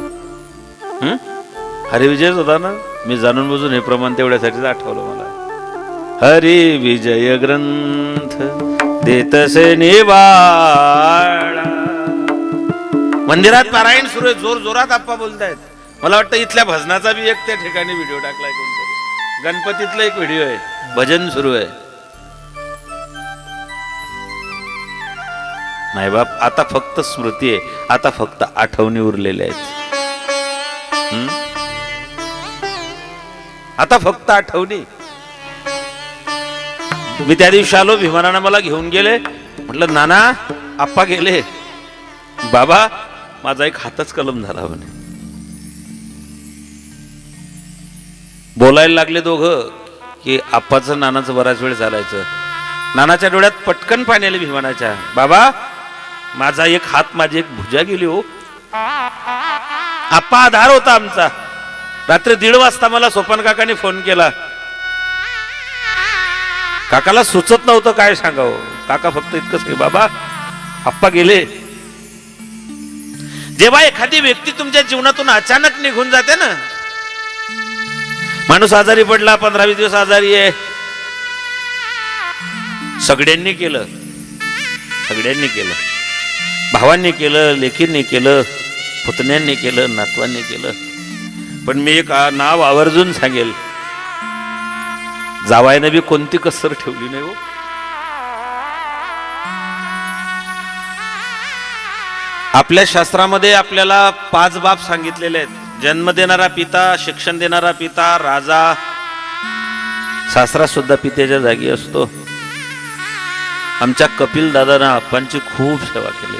हरिविजयच होता ना, मी जाणून बुजून हे प्रमाण तेवढ्यासाठीच आठवलं मला. हरी विजय ग्रंथ देतसे निवाडा. मंदिरात पारायण सुरू आहे, जोर जोरात आप्पा बोलतायत. मला वाटतं इथल्या भजनाचा बी एक त्या ठिकाणी व्हिडिओ टाकलाय कोणतरी. गणपतीतला एक व्हिडिओ आहे, भजन सुरू आहे. नाही बाप, आता फक्त स्मृती आहे, आता फक्त आठवणी उरलेल्या आहेत. आता फक्त आठवणी. मी त्या दिवशी आलो, भीमानानं मला घेऊन गेले. म्हटलं नाना, आप्पा गेले. बाबा, माझा एक हातच कलम झाला म्हणे. बोलायला लागले दोघं की आप्पाचं नानाचं बराच वेळ चालायचं. नानाच्या डोळ्यात पटकन पाणी आले भीमानाच्या. बाबा, माझा एक हात, माझी एक भुजा गेली हो. आप्पा आधार होता आमचा. रात्री 1:30 वाजता मला सोपान काकाने फोन केला. काकाला सुचत नव्हतं काय सांगावं. काका फक्त इतकंच की बाबा, आप्पा गेले. जेव्हा एखादी व्यक्ती तुमच्या जीवनातून अचानक निघून जाते ना, माणूस आजारी पडला, 15-20 दिवस आजारी आहे, सगळ्यांनी केलं, सगळ्यांनी केलं. भावांनी केलं, लेकींनी केलं, पुतण्यांनी केलं, नातवांनी केलं. पण मी एक नाव आवर्जून सांगेल, जावायनं बी कोणती कसर ठेवली नाही हो. आपल्या शास्त्रामध्ये आपल्याला 5 बाब सांगितलेले आहेत. जन्म देणारा पिता, शिक्षण देणारा पिता, राजा. सासरा सुद्धा पित्याच्या जागी असतो. आमच्या कपिल दादानं आप्पांची खूप सेवा केली.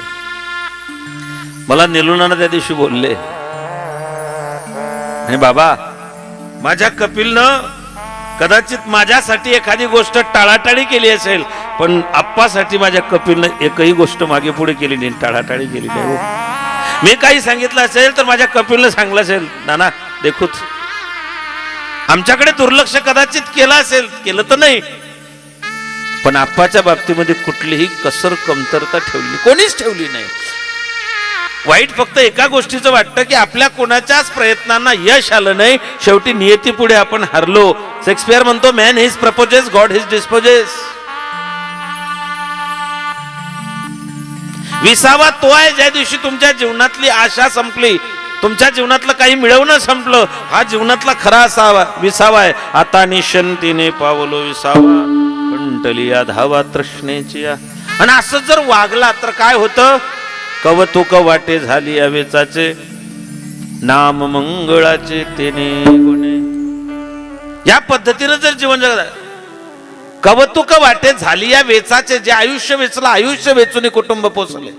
मला निलुणानं त्या दिवशी बोलले, आणि बाबा माझ्या कपिलनं कदाचित माझ्यासाठी एखादी गोष्ट टाळाटाळी केली असेल, पण आप्पासाठी माझ्या कपिलनं एकही गोष्ट मागे पुढे केली नाही, टाळाटाळी केली नाही हो. मी काही सांगितलं असेल तर माझ्या कपिलनं सांगलं असेल, नाना देखूच. आमच्याकडे दुर्लक्ष कदाचित केलं असेल, केलं तर नाही, पण आप्पाच्या बाबतीमध्ये कुठलीही कसर कमतरता ठेवली, कोणीच ठेवली नाही. वाईट फक्त एका गोष्टीचं वाटतं की आपल्या कोणाच्याच प्रयत्नांना यश आलं नाही, शेवटी नियतीपुढे आपण हरलो. शेक्सपियर म्हणतो, man his proposes, God his dispossess. विसावा तो आहे ज्या दिवशी तुमच्या जीवनातली आशा संपली, तुमच्या जीवनातलं काही मिळवणं संपलं. हा जीवनातला खरा असावा विसावा आहे. आता निशंतीने पावलो विसावा, कंटली या धावा तृष्णेची. आणि असं जर वागला तर काय होतं? कवतुक वाटे झाली अवेचाचे, नाम मंगळाचे तेने गुणे. या पद्धतीनं जर जीवन जगत, कवतुक वाटे झाली या वेचाचे. जे आयुष्य वेचलं, आयुष्य वेचून कुटुंब पोचले.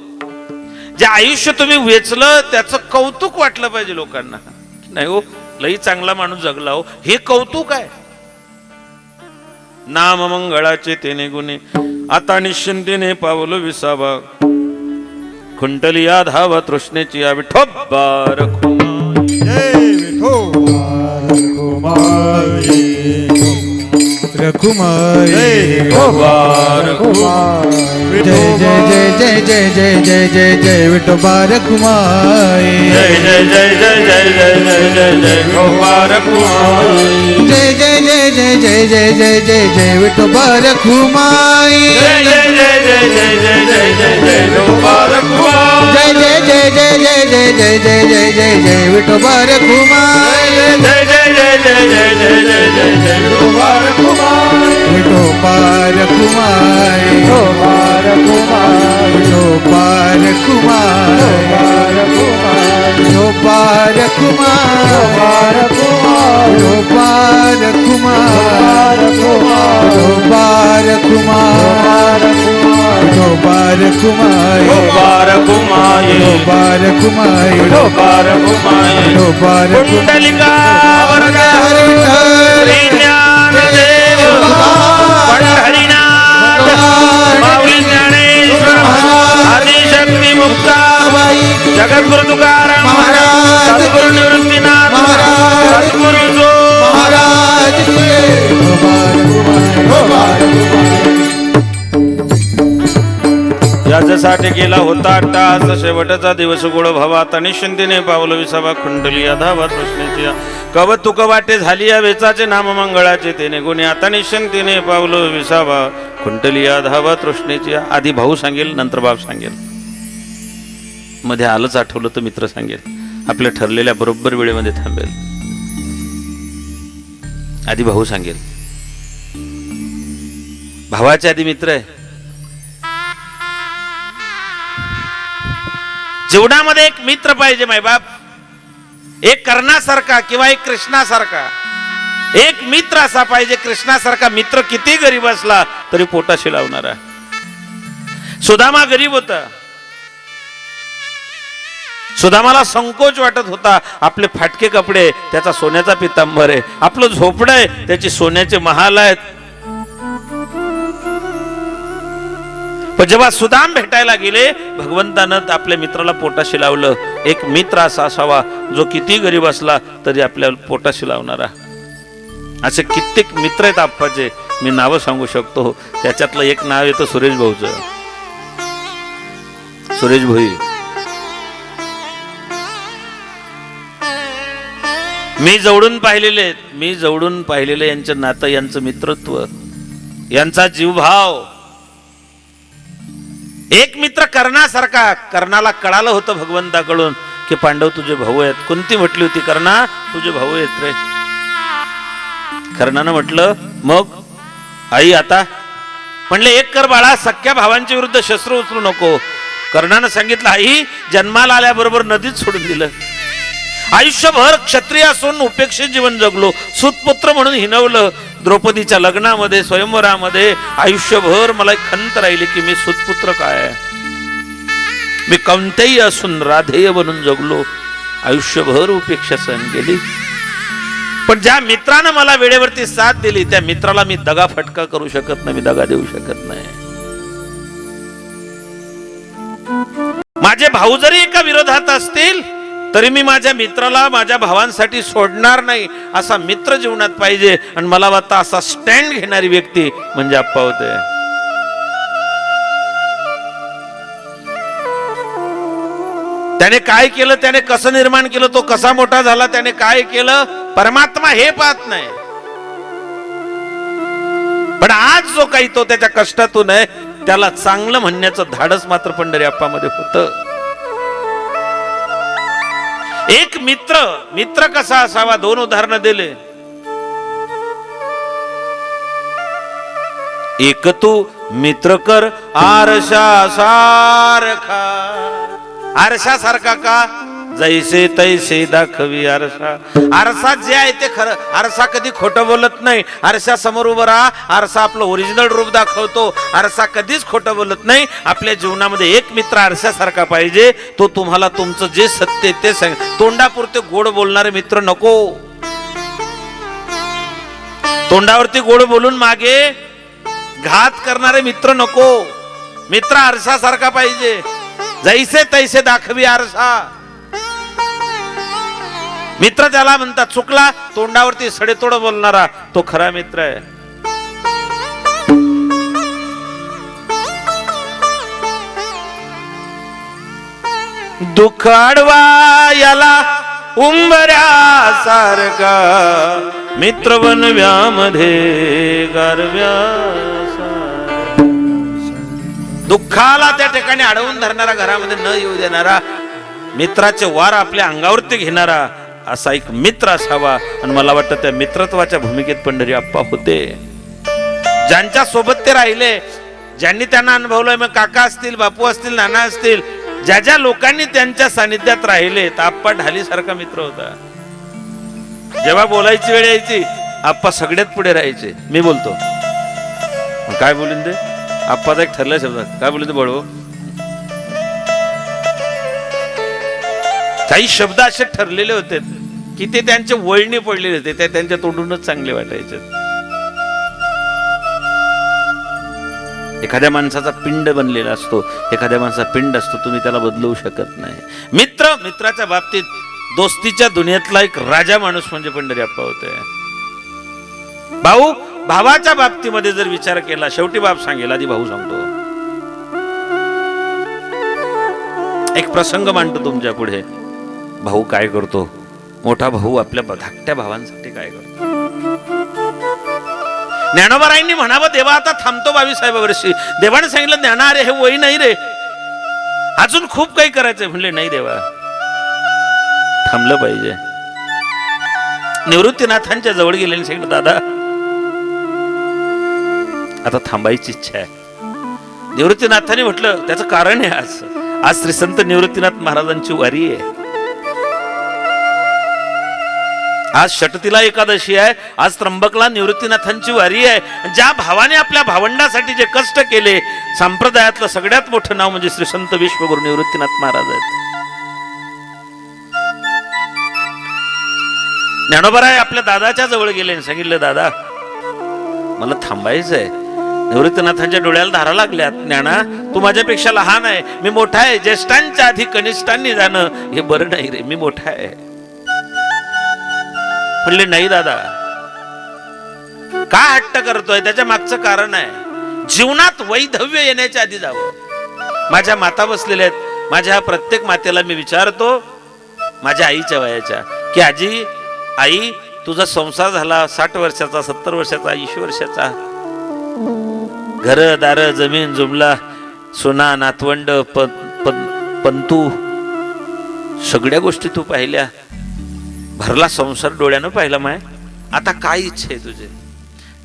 जे आयुष्य तुम्ही वेचलं त्याचं कौतुक वाटलं पाहिजे लोकांना. नाही हो, लई चांगला माणूस जगला हो, हे कौतुक आहे. नाम मंगळाचे तेने गुणे, आता निश्चिंतीने पावलो विसावा, खुंटली या धावा तृष्णेची. या विठोबा रखुमाई, रखुमाई, जय जय जय जय जय जय जय जय जय विठोबा रखुमाई, जय जय जय जय जय जय जय जय जय विठोबा रखुमाई, जय जय जय जय जय जय जय जय जय विठोबा रखुमाई, जय जय जय जय जय जय जय जय जय विठोबा रखुमाई, जय जय जय जय जय जय जय जय जय जय जय विठोबा रखुमाई, जय जय जय जय जय जय जय जय जय विठोबा रखुमाई, विठोबा रखुमाई, विठोबा रखुमाई, विठोबा रखुमाई, विठोबा रखुमाई, विठोबा रखुमाई, विठोबा रखुमाई, विठोबा रखुमाई, विठोबा रखुमाई, विठोबा रखुमाई, विठोबा रखुमाई, विठोबा रखुमाई. कुंडलिका वरदा श्री ज्ञानदेव पंढरीनाथ माऊली ज्ञानेश्वर आदिशक्ती मुक्ताबाई, जगद्गुरु तुकाराम महाराज, सद्गुरु निवृत्तीनाथ सद्गुरु जो महाराज याच्यासाठी गेला होता अट्टाहास, शेवटचा दिवस गोड भावा. आता निश्चिंतीने पावलो विसावा, खुंटली या धावा तृष्णेची. कवतुक वाटे झाली या वेचाचे, नाम मंगळाचे तेने गुणे. आता निश्चिंतीने पावलो विसावा, खुंटली या धावा तृष्णेची. आधी भाऊ सांगेल, नंतर बाप सांगेल. मध्ये आलंच आठवलं तर मित्र सांगेल. आपल्या ठरलेल्या बरोबर वेळेमध्ये थांबेल. आधी भाऊ सांगेल, भावाच्या आधी मित्र आहे. जीवनामध्ये एक मित्र पाहिजे मायबाप, एक कर्णासारखा किंवा एक कृष्णासारखा. एक मित्र असा पाहिजे कृष्णासारखा. मित्र किती गरीब असला तरी पोटाशी लावणारा. सुदामा गरीब होता. सुदामाला संकोच वाटत होता. आपले फाटके कपडे, त्याचा सोन्याचा पितांबर आहे. आपलं झोपडं आहे, त्याची सोन्याचे महाल आहेत. पण जेव्हा सुदाम भेटायला गेले, भगवंतानं आपल्या मित्राला पोटाशी लावलं. एक मित्र असा असावा जो किती गरीब असला तरी आपल्या पोटाशी लावणारा. असे कित्येक मित्र आहेत आप्पाचे, मी नावं सांगू शकतो. त्याच्यातलं एक नाव येतं सुरेश भाऊचं. सुरेश भाई मी जवळून पाहिलेले यांचं नातं, यांचं मित्रत्व, यांचा जीवभाव. एक मित्र कर्णासारखा. कर्णाला कळालं होतं भगवंताकडून की पांडव तुझे भाऊ आहेत. कुंती म्हटली होती कर्णा तुझे भाऊ आहेत रे. कर्णानं म्हटलं मग आई आता म्हणले एक कर बाळा, सख्या भावांच्या विरुद्ध शस्त्र उचलू नको. कर्णानं सांगितलं आई जन्माला आल्याबरोबर नदीत सोडून दिलं. आयुष्यभर क्षत्रिय असून उपेक्षित जीवन जगलो, सुतपुत्र म्हणून हिनवलं. द्रौपदीच्या लग्नामध्ये स्वयंवरामध्ये आयुष्यभर मला एक खंत राहिली की मी सुतपुत्र काय, मी कौंतेय असून राधेय बनून जगलो, आयुष्यभर उपेक्षा सहन केली. पण ज्या मित्रानं मला वेळेवरती साथ दिली त्या मित्राला मी दगा फटका करू शकत नाही, मी दगा देऊ शकत नाही. माझे भाऊ जरी एका विरोधात असतील तरी मी माझ्या मित्राला माझ्या भावांसाठी सोडणार नाही. असा मित्र जीवनात पाहिजे. आणि मला वाटतं असा स्टँड घेणारी व्यक्ती म्हणजे आप्पा होते. त्याने काय केलं, त्याने कसं निर्माण केलं, तो कसा मोठा झाला, त्याने काय केलं, परमात्मा हे पाहत नाही. पण आज जो काही तो त्याच्या कष्टातून आहे त्याला चांगलं म्हणण्याचं धाडस मात्र पंढरी आप्पामध्ये होतं. एक मित्र कसा असावा, दोन उदाहरणं दिले. एक तू मित्र कर आरशा सारखा. आरशा सारखा का, जैसे तैसे दाखवी आरसा. आरसा जे आहे ते खरं. आरसा कधी खोटं बोलत नाही. आरसा समोर उभं राहा, आरसा आपलं ओरिजिनल रूप दाखवतो. आरसा कधीच खोटं बोलत नाही. आपल्या जीवनामध्ये एक मित्र आरशासारखा पाहिजे. तो तुम्हाला तुमचं जे सत्य ते सांग. तोंडापुरते गोड बोलणारे मित्र नको. तोंडावरती गोड बोलून मागे घात करणारे मित्र नको. मित्र आरशासारखा पाहिजे. जैसे तैसे दाखवी आरसा. मित्र त्याला म्हणतात चुकला तोंडावरती सडेतोड बोलणारा तो खरा मित्र आहे. दुःख अडवा याला उंबऱ्यासारखा, मित्र बनव्यामध्ये गारव्या. दुःखाला त्या ठिकाणी अडवून धरणारा, घरामध्ये न येऊ देणारा, मित्राचे वार आपल्या अंगावरती घेणारा असा एक मित्र असावा. आणि मला वाटतं त्या मित्रत्वाच्या भूमिकेत पंढरी आप्पा होते. ज्यांच्या सोबत ते राहिले, ज्यांनी त्यांना अनुभवलंय, मग काका असतील, बापू असतील, नाना असतील, ज्या ज्या लोकांनी त्यांच्या सानिध्यात राहिले, तर आप्पा ढालीसारखा मित्र होता. जेव्हा बोलायची वेळ यायची आप्पा सगळ्यात पुढे राहायचे. मी बोलतो काय बोलून दे, आप्पाचा एक ठरला शब्द काय बोलून दे बळो. काही शब्द असे ठरलेले होते की ते त्यांचे वळणी पडलेले होते, ते त्यांच्या तोंडूनच चांगले वाटायचे. एखाद्या माणसाचा पिंड बनलेला असतो, एखाद्या माणसाचा पिंड असतो, तुम्ही त्याला बदलवू शकत नाही. मित्राच्या बाबतीत दोस्तीच्या दुनियेतला एक राजा माणूस म्हणजे पंढरी आप्पा होते. भावाच्या बाबतीमध्ये जर विचार केला, शेवटी बाप सांगेल, आधी भाऊ सांगतो. एक प्रसंग मांडतो तुमच्या पुढे. भाऊ काय करतो, मोठा भाऊ आपल्या धाकट्या भावांसाठी काय करतो. ज्ञानोबारायांनी म्हणावं देवा आता थांबतो 22व्या वर्षी. देवाने सांगितलं ज्ञाना अरे हे वय नाही रे, अजून खूप काही करायचंय. म्हणले नाही देवा थांबलं पाहिजे. निवृत्तीनाथांच्या जवळ गेले आणि सांगितलं दादा आता थांबायची इच्छा आहे. निवृत्तीनाथांनी म्हटलं त्याचं कारण आहे, आज श्री संत निवृत्तीनाथ महाराजांची वारी आहे. आज षटतीला एकादशी आहे, आज त्र्यंबकला निवृत्तीनाथांची वारी आहे. ज्या भावाने आपल्या भावंडासाठी जे कष्ट केले, संप्रदायातलं सगळ्यात मोठं नाव म्हणजे श्री संत विश्वगुरु निवृत्तीनाथ महाराज आहेत. ज्ञानोबाराय आपल्या दादाच्या जवळ गेले आणि सांगितलं दादा मला थांबायचंय. निवृत्तीनाथांच्या डोळ्याला धारा लागल्यात. ज्ञाना तू माझ्यापेक्षा लहान आहे, मी मोठा आहे. ज्येष्ठांच्या आधी कनिष्ठांनी जाणं हे बरं नाही रे, मी मोठा आहे. म्हणले नाही दादा का हट्ट करतोय, त्याच्या मागचं कारण आहे. जीवनात वैधव्य येण्याच्या आधी जावं. माझ्या माता बसलेल्या आहेत, माझ्या प्रत्येक मातेला मी विचारतो माझ्या आईच्या वयाच्या की आई तुझा संसार झाला 60 वर्षाचा, 70 वर्षाचा, 80 वर्षाचा, घर दार जमीन जुमला, सोना नातवंड पंतू सगळ्या गोष्टी तू पाहिल्या, भरला संसार डोळ्यानं पाहिला माय, आता काय इच्छा आहे तुझे?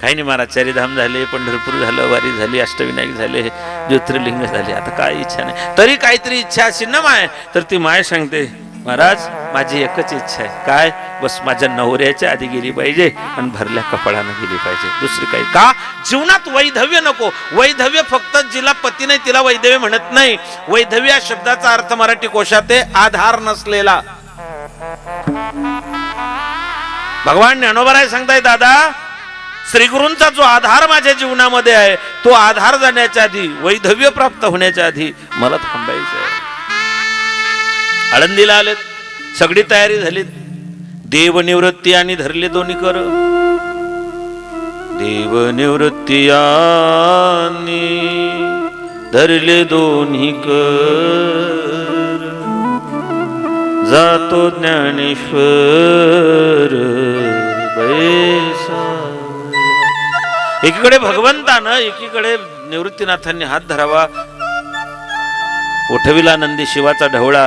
काही नाही महाराज, चारीधाम झाले, पंढरपूर झालं, वारी झाली, अष्टविनायक झाले, ज्योतिर्लिंग झाले, आता काय इच्छा नाही. तरी काहीतरी इच्छा असेल ना माय? तर ती माय सांगते, महाराज माझी एकच इच्छा आहे, काय? बस माझ्या नवऱ्याच्या आधी गेली पाहिजे आणि भरल्या कपाळानं गेली पाहिजे, दुसरी काही. का? जीवनात वैधव्य नको. वैधव्य फक्त जिला पती नाही तिला वैधव्य म्हणत नाही. वैधव्य या शब्दाचा अर्थ मराठी कोशात आहे आधार नसलेला. भगवान ज्ञानोबा सांगताय, दादा श्रीगुरूंचा जो आधार माझ्या जीवनामध्ये आहे, तो आधार जाण्याच्या आधी, वैधव्य प्राप्त होण्याच्या आधी मला थांबायचं आहे. आळंदीला आलेत, सगळी तयारी झाली. देवनिवृत्ती आणि धरले दोन्ही कर. देवनिवृत्ती आणि धरले दोन्ही कर, जातो ज्ञानेश्वर बैसा. एकीकडे भगवंतानं, एकीकडे निवृत्तीनाथांनी हात धरावा. उठविला नंदी शिवाचा ढवळा,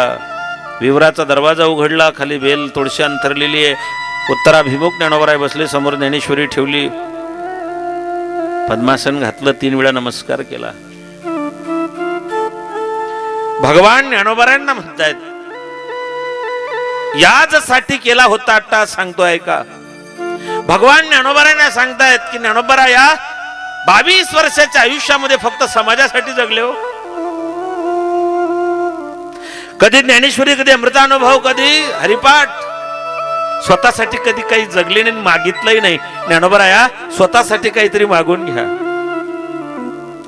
विवराचा दरवाजा उघडला, खाली बेल तुळशी अंतरलेली आहे. उत्तराभिमुख ज्ञानोबराय बसले, समोर ज्ञानेश्वरी ठेवली, पद्मासन घातलं, 3 वेळा नमस्कार केला. भगवान ज्ञानोबरायांना म्हणतायत, याचसाठी केला होता अट्टाहास सांगतोय का? भगवान ज्ञानोबरायांना सांगतायत की ज्ञानोबरा या 22 वर्षाच्या आयुष्यामध्ये फक्त समाजासाठी जगले हो. कधी ज्ञानेश्वरी, कधी अमृतानुभव, कधी हरिपाठ. स्वतःसाठी कधी काही जगले नाही, मागितलंही नाही. ज्ञानोबराया स्वतःसाठी काहीतरी मागून घ्या.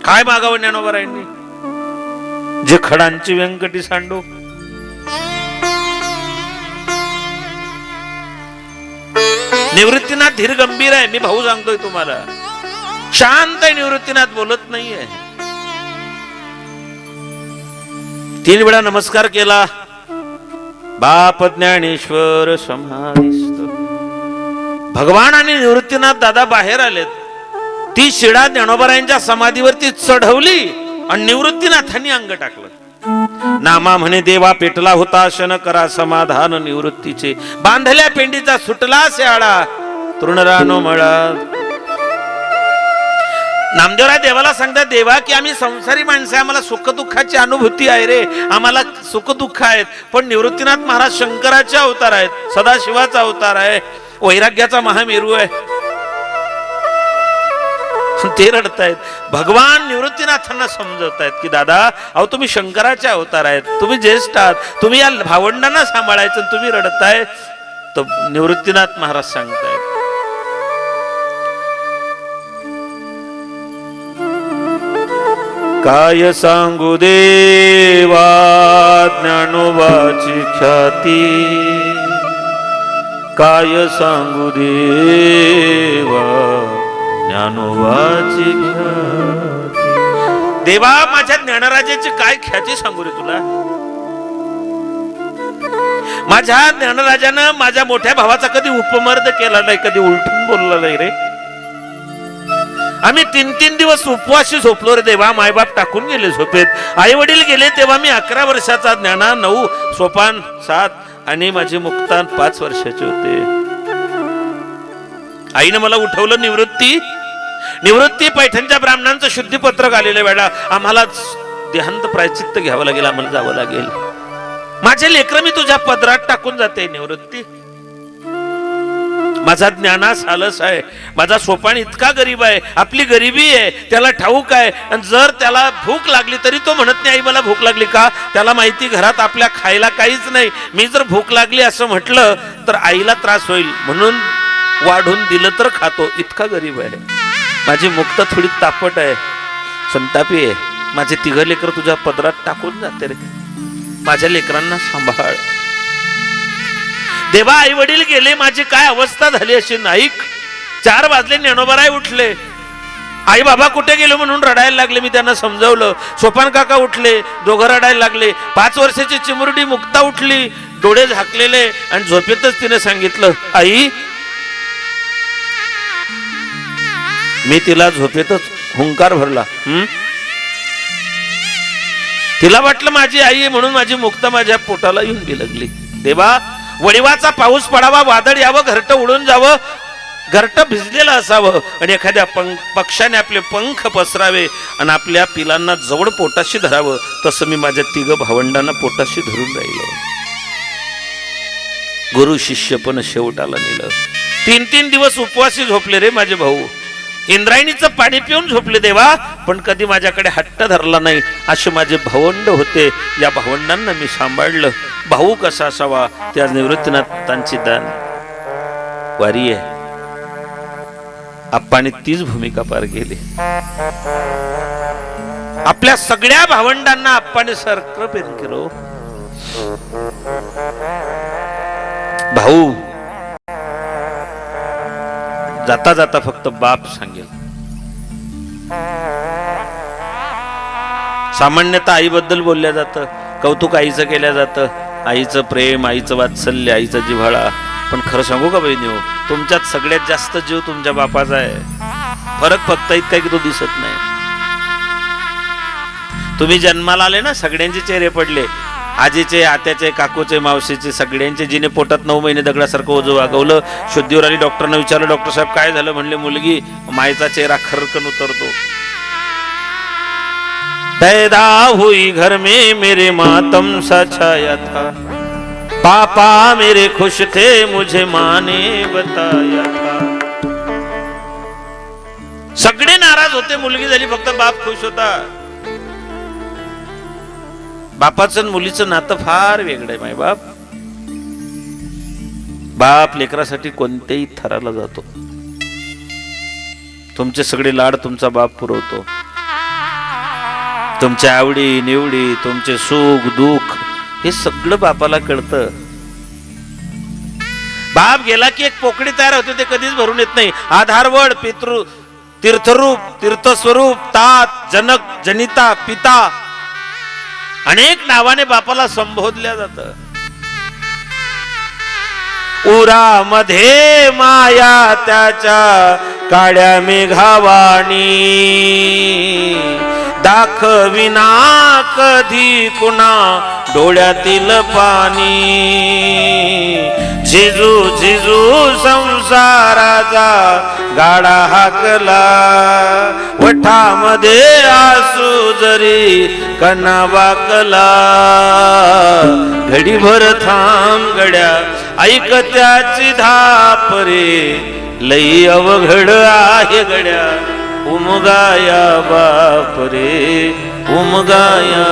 काय मागावं ज्ञानोबरायांनी? जे खडांची व्यंकटी सांडो. निवृत्तीनाथ धीर गंभीर आहे, मी भाऊ सांगतोय तुम्हाला. शांत आहे निवृत्तीनाथ, बोलत नाहीये. 3 वेळा नमस्कार केला. बाप ज्ञानेश्वर समाधिस्थ. भगवान आणि निवृत्तीनाथ दादा बाहेर आलेत. ती शिडा ज्ञानोबरायांच्या समाधीवरती चढवली आणि निवृत्तीनाथांनी अंग टाकलं. नामा म्हणे देवा पेटला होता, शन करा समाधान निवृत्तीचे. बांधल्या पेंडीचा सुटला शेळा, तृणरानो मळा. नामदेवराय देवाला सांगतात, देवा की आम्ही संसारी माणसं, आम्हाला सुख दुःखाची अनुभूती आहे रे, आम्हाला सुख दुःख आहेत. पण निवृत्तीनाथ महाराज शंकराचे अवतार आहेत, सदाशिवाचा अवतार आहे, वैराग्याचा महामेरू आहे. ते रडतायत. भगवान निवृत्तीनाथांना समजवतायत की दादा, अहो तुम्ही शंकराचे अवतार आहेत, तुम्ही ज्येष्ठ आहात, तुम्ही या भावंडांना सांभाळायचं, तुम्ही रडताय. तर निवृत्तीनाथ महाराज सांगतायत, काय सांगू देवा ज्ञानोबाची ख्याती, काय सांगू देवा ज्ञानोबाची ख्याती. देवा माझ्या ज्ञानराजाची काय ख्याती सांगू रे तुला? माझ्या ज्ञानराजानं माझ्या मोठ्या भावाचा कधी उपमर्द केला नाही, कधी उलटून बोलला नाही रे. आम्ही 3-3 दिवस उपवासी झोपलो रे देवा. मायबाप टाकून गेले झोपेत, आई वडील गेले तेव्हा मी 11 वर्षाचा, ज्ञाना 9, सोपान 7 आणि माझे मुक्तान 5 वर्षाचे होते. आईनं मला उठवलं. निवृत्ती पैठणच्या ब्राह्मणांचं शुद्धीपत्रक आलेलं वेळा आम्हाला देहांत प्रायचित्त घ्यावं लागेल, आम्हाला जावं लागेल. माझे लेकर मी तुझ्या पदरात टाकून जाते निवृत्ती. माझा ज्ञानास आलस आहे, माझा सोपान इतका गरीब आहे, आपली गरिबी आहे, त्याला ठाऊक आहे. आणि जर त्याला भूक लागली तरी तो म्हणत नाही आई मला भूक लागली. का? त्याला माहिती घरात आपल्या खायला काहीच नाही. मी जर भूक लागली असं म्हटलं तर आईला त्रास होईल, म्हणून वाढून दिलं तर खातो. इतका गरीब आहे. माझी मुक्त थोडी तापट आहे, संतापी आहे. माझे 3 लेकर तुझ्या पदरात टाकून जाते रे, माझ्या लेकरांना सांभाळ. देवा आई वडील गेले, माझी काय अवस्था झाली अशी नाईक. 4 वाजले, ज्ञानोबराय उठले. आई बाबा कुठे गेलो म्हणून रडायला लागले. मी त्यांना समजावलं. सोपान काका उठले, दोघं रडायला लागले. 5 वर्षाची चिमुरडी मुक्ता उठली, डोळे झाकलेले, आणि झोपेतच तिने सांगितलं, आई. मी तिला झोपेतच हुंकार भरला, तिला वाटलं माझी आई आहे म्हणून माझी मुक्ता माझ्या पोटाला येऊन बिलगली. देवा, वळिवाचा पाऊस पडावा, वादळ यावं, घरटं उडून जावं, घरटं भिजलेलं असावं आणि एखाद्या पक्षाने आपले पंख पसरावे आणि आपल्या पिलांना जवळ पोटाशी धरावं. तसं मी माझ्या 3 भावंडांना पोटाशी धरून राहिलो. गुरु शिष्य पण शेवटाला नेलं. 3 दिवस उपवासी झोपले रे माझे भाऊ. इंद्रायणीचं पाणी पिऊन झोपले देवा, पण कधी माझ्याकडे हट्ट धरला नाही. असे माझे भावंड होते. या भावंडांना मी सांभाळलं. भाऊ कसा असावा त्या निवृत्तीनाथांची दान वारी आहे. आप्पाने तीच भूमिका पार केली. आपल्या सगळ्या भावंडांना आप्पाने सरक्र पेन केलं. भाऊ जाता जाता फक्त बाप सांगेल. सामान्यतः आईबद्दल बोलल्या जातं, कौतुक आईचं केलं जातं, आईचं प्रेम, आईचं वात्सल्य, आईचा जिव्हाळा. पण खरं सांगू का बहिणी, तुमच्यात सगळ्यात जास्त जीव तुमच्या बापाचा आहे. फरक फक्त इतका की तो दिसत नाही. तुम्ही जन्माला आले ना, सगळ्यांचे चेहरे पडले. आजीचे, आत्याचे, काकूचे, मावशीचे, सगळ्यांचे. जिने पोटात 9 महिने दगडासारखं ओझं वागवलं. शुद्धीवर आली, डॉक्टरना विचारलं, डॉक्टर साहेब काय झालं? म्हणले मुलगी. मायचा चेहरा खरकन उतरतो. पैदा हुई घर में मेरे मातम सा छाया था, पापा मेरे खुश थे मुझे माँ ने बताया था. सगळे नाराज होते, मुलगी झाली, फक्त बाप खुश होता. बापाचं आणि मुलीचं नातं फार वेगळं आहे. माय बाप लेकरासाठी कोणत्याही थराला जातो. तुमचे सगळे लाड तुमचा बाप पुरवतो. तुमच्या आवडी निवडी, तुमचे सुख दुःख हे सगळं बापाला कळतं. बाप गेला की एक पोकळी तयार होते, ते कधीच भरून येत नाही. आधारवड, पितृ, तीर्थरूप, तीर्थस्वरूप, तात, जनक, जनिता, पिता, अनेक नावाने बापाला संबोधल्या जात. उरामध्ये माया त्याच्या काळ्या मेघावाणी, दाखविना कधी कुणा डोळ्यातील पाणी. झिजू झिजू संसाराचा गाडा हाकला, वठामध्ये आसू जरी कना वाकला. घडीभर थांब गड्या, ऐक त्याची धाप रे, लई अवघड आहे गड्या, उमगाया बाप रे, उमगाया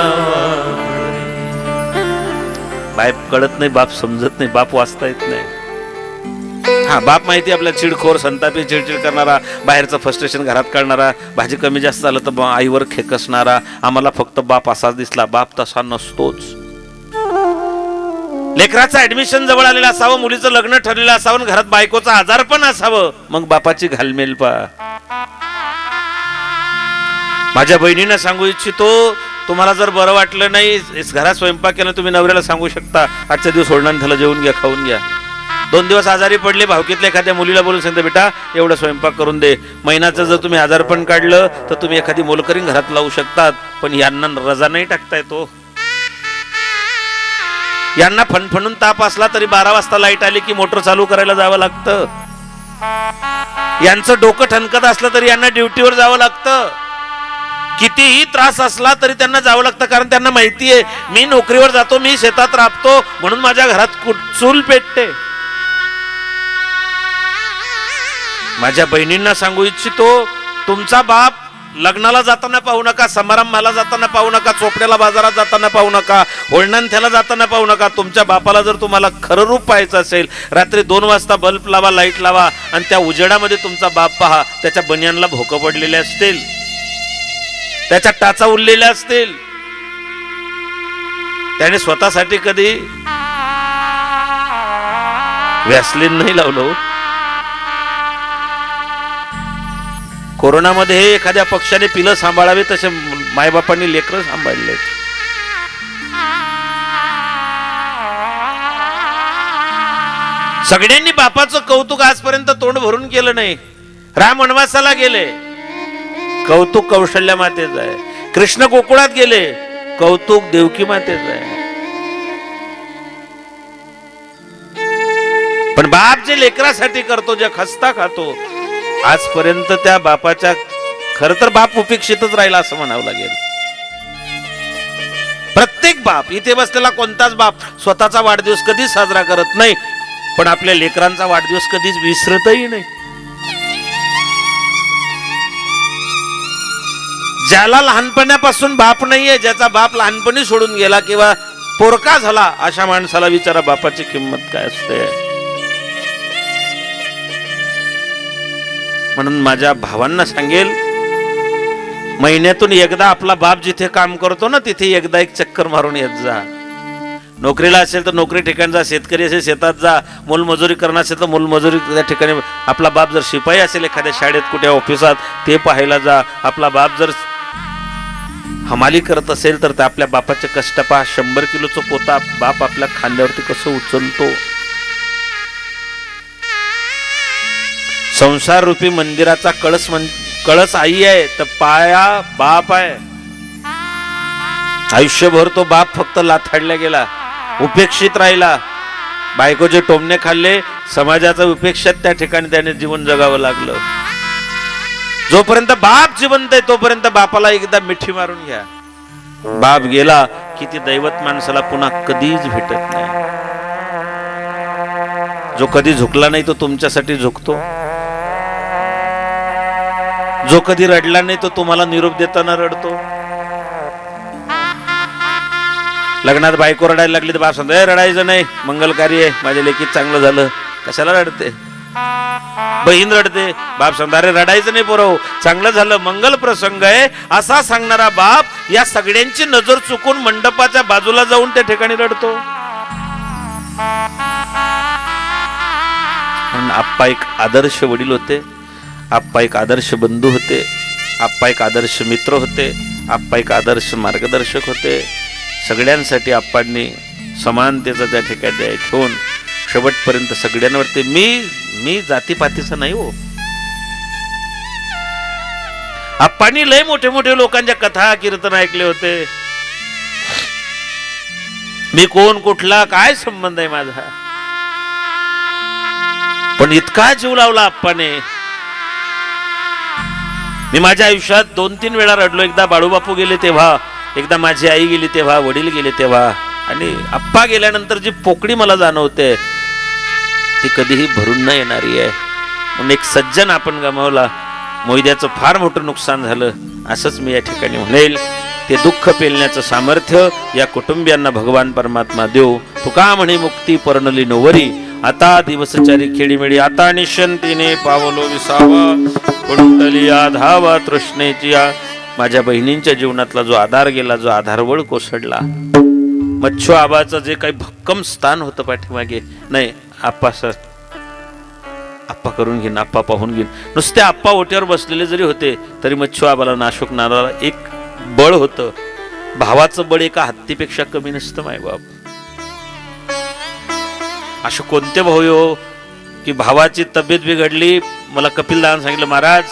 बाप. कळत नाही, बाप समजत नाही, बाप वाचता येत नाही. हा, बाप माहिती आपल्या चिडखोर, संतापी, चिडचिड करणारा, बाहेरचं फ्रस्ट्रेशन घरात काढणारा, भाजी कमी जास्त झालं तर आईवर खेकसणारा. आम्हाला फक्त बाप असाच दिसला. बाप तसा नसतोच. लेकराचं ऍडमिशन जवळ आलेलं असावं, मुलीचं लग्न ठरलेलं असावं, घरात बायकोचं आजार पण असावं, मग बापाची घालमेल पा. माझ्या बहिणींना सांगू इच्छितो, तुम्हाला जर बरं वाटलं नाही, घरात स्वयंपाक केला, तुम्ही नवऱ्याला सांगू शकता आजच्या दिवस सोडणार, त्याला जेवून घ्या, खाऊन घ्या. 2 दिवस आजारी पडले, भावकीतल्या एखाद्या मुलीला बोलून सांगते, बेटा एवढं स्वयंपाक करून दे. महिन्याचं जर तुम्ही आजारपण काढलं तर तुम्ही एखादी मोलकरीण घरात लावू शकतात, पण यांना रजा नाही टाकता येतो. यांना फणफणून ताप असला तरी 12 वाजता लाईट आली की मोटर चालू करायला जावं लागतं. यांचं डोकं ठणकत असलं तरी यांना ड्युटीवर जावं लागतं. कितीही त्रास असला तरी त्यांना जावं लागतं, कारण त्यांना माहिती आहे मी नोकरीवर जातो, मी शेतात राबतो, म्हणून माझ्या घरात चूल पेटते. माझ्या बहिणींना सांगू इच्छितो, तुमचा बाप लग्नाला जाताना पाहू नका, समारंभाला जाताना पाहू नका, चोपड्याला बाजारात जाताना पाहू नका, होळणांथ्याला जाताना पाहू नका. तुमच्या बापाला जर तुम्हाला खरं रूप पाहायचं असेल, रात्री 2 वाजता बल्ब लावा, लाईट लावा आणि त्या उजेडामध्ये तुमचा बाप पहा. त्याच्या बनियांना भोकं पडलेले असतील, त्याच्या टाचा उरलेल्या असतील, त्याने स्वतःसाठी कधी व्हॅसलीन नाही लावलं. कोरोनामध्ये एखाद्या पक्षाने पिलं सांभाळावे तसे मायबापांनी लेकरं सांभाळले. सगळ्यांनी बापाचं कौतुक आजपर्यंत तोंड भरून केलं नाही. राम वनवासाला गेले, कौतुक कौशल्य मातेचं आहे. कृष्ण गोकुळात गेले, कौतुक देवकी मातेचं आहे. पण बाप जे लेकरासाठी करतो, जे खस्ता खातो, आजपर्यंत त्या बापाच्या, खर तर बाप उपेक्षितच राहिला असं म्हणावं लागेल. प्रत्येक बाप, इथे बसलेला कोणताच बाप स्वतःचा वाढदिवस कधीच साजरा करत नाही, पण आपल्या लेकरांचा वाढदिवस कधीच विसरतही नाही. ज्याला लहानपणापासून बाप नाहीये, ज्याचा बाप लहानपणी सोडून गेला किंवा पोरका झाला, अशा माणसाला विचारा बापाची किंमत काय असते. म्हणून माझ्या भावांना सांगेल, महिन्यातून एकदा आपला बाप जिथे काम करतो ना, तिथे एकदा एक चक्कर मारून येत जा. नोकरीला असेल तर नोकरी ठिकाणी जा, शेतकरी असेल शेतात जा, मोलमजुरी करणार असेल तर मोलमजुरी त्या ठिकाणी. आपला बाप जर शिपाई असेल एखाद्या शाळेत, कुठे ऑफिसात, ते पाहायला जा. आपला बाप जर हमाली करत असेल तर आपल्या बापाचे कष्ट पहा. 100 किलोचं पोता बाप आपल्या खांद्यावरती कसं उचलतो. संसार रूपी मंदिराचा कळस आई आहे, तर पाया बाप आहे. आयुष्यभर तो बाप फक्त लाथाडल्या गेला, उपेक्षित राहिला. बायकोचे टोमणे खाल्ले, समाजाचा उपेक्षित त्या ठिकाणी त्याने जीवन जगावं लागलं. जोपर्यंत बाप जिवंत आहे तोपर्यंत बापाला एकदा मिठी मारून घ्या. बाप गेला की ती दैवत माणसाला पुन्हा कधीच भेटत नाही. जो कधी झुकला नाही तो तुमच्यासाठी झुकतो. जो कधी रडला नाही तो तुम्हाला निरोप देताना रडतो. लग्नात बायको रडायला लागली तर बाप सांगतो, रडायचं नाही, मंगल कार्य आहे, माझ्या लेकीत चांगलं झालं, कशाला रडते. बहीण रडते, बाप सांगतो, अरे रडायचं नाही पोरं, चांगलं झालं, मंगल प्रसंग आहे, असा सांगणारा बाप या सगळ्यांची नजर चुकून मंडपाच्या बाजूला जाऊन त्या ठिकाणी रडतो. म्हणून आप्पा एक आदर्श वडील होते, आप्पा एक आदर्श बंधू होते, आप्पा एक आदर्श मित्र होते, आप्पा एक आदर्श मार्गदर्शक होते. सगळ्यांसाठी आप्पांनी समानतेचा त्या ठिकाणी ठेवून शेवटपर्यंत सगळ्यांवरती, मी जातीपातीचा नाही हो. आप्पांनी लय मोठे मोठे लोकांच्या कथा कीर्तन ऐकले होते. मी कोण, कुठला, काय संबंध आहे माझा, पण इतका जीव लावला आप्पाने. मी माझ्या आयुष्यात 2-3 वेळा रडलो. एकदा बाळूबापू गेले तेव्हा, एकदा माझी आई गेली तेव्हा, वडील गेले तेव्हा, आणि आप्पा गेल्यानंतर जी पोकळी मला जाणवते ती कधीही भरून न येणारी आहे. म्हणून एक सज्जन आपण गमावला, मोयद्याचं फार मोठं नुकसान झालं, असंच मी या ठिकाणी म्हणेल. ते दुःख पेलण्याचं सामर्थ्य या कुटुंबियांना भगवान परमात्मा देव. तुका म्हणे मुक्ती पर्णली नोवरी, आता दिवसचारी खेळीमेळी, आता निशंतीने पावलो विसावा, कुंडली आधावा तृष्णेची. माझ्या बहिणींच्या जीवनातला जो आधार गेला, जो आधारवळ कोसळला, मच्छू आबाचं जे काही भक्कम स्थान होतं पाठीमागे, नाही आप्पा सर, आप्पा करून घेईन, आप्पा पाहून घेईन, नुसते आप्पा ओट्यावर बसलेले जरी होते तरी मच्छू आबाला नाशोकणारा एक बळ होतं. भावाचं बळ एका हत्तीपेक्षा कमी नसतं मायबाप. असे कोणते भाऊ हो की भावाची तब्येत बिघडली, मला कपिलदान सांगितलं, महाराज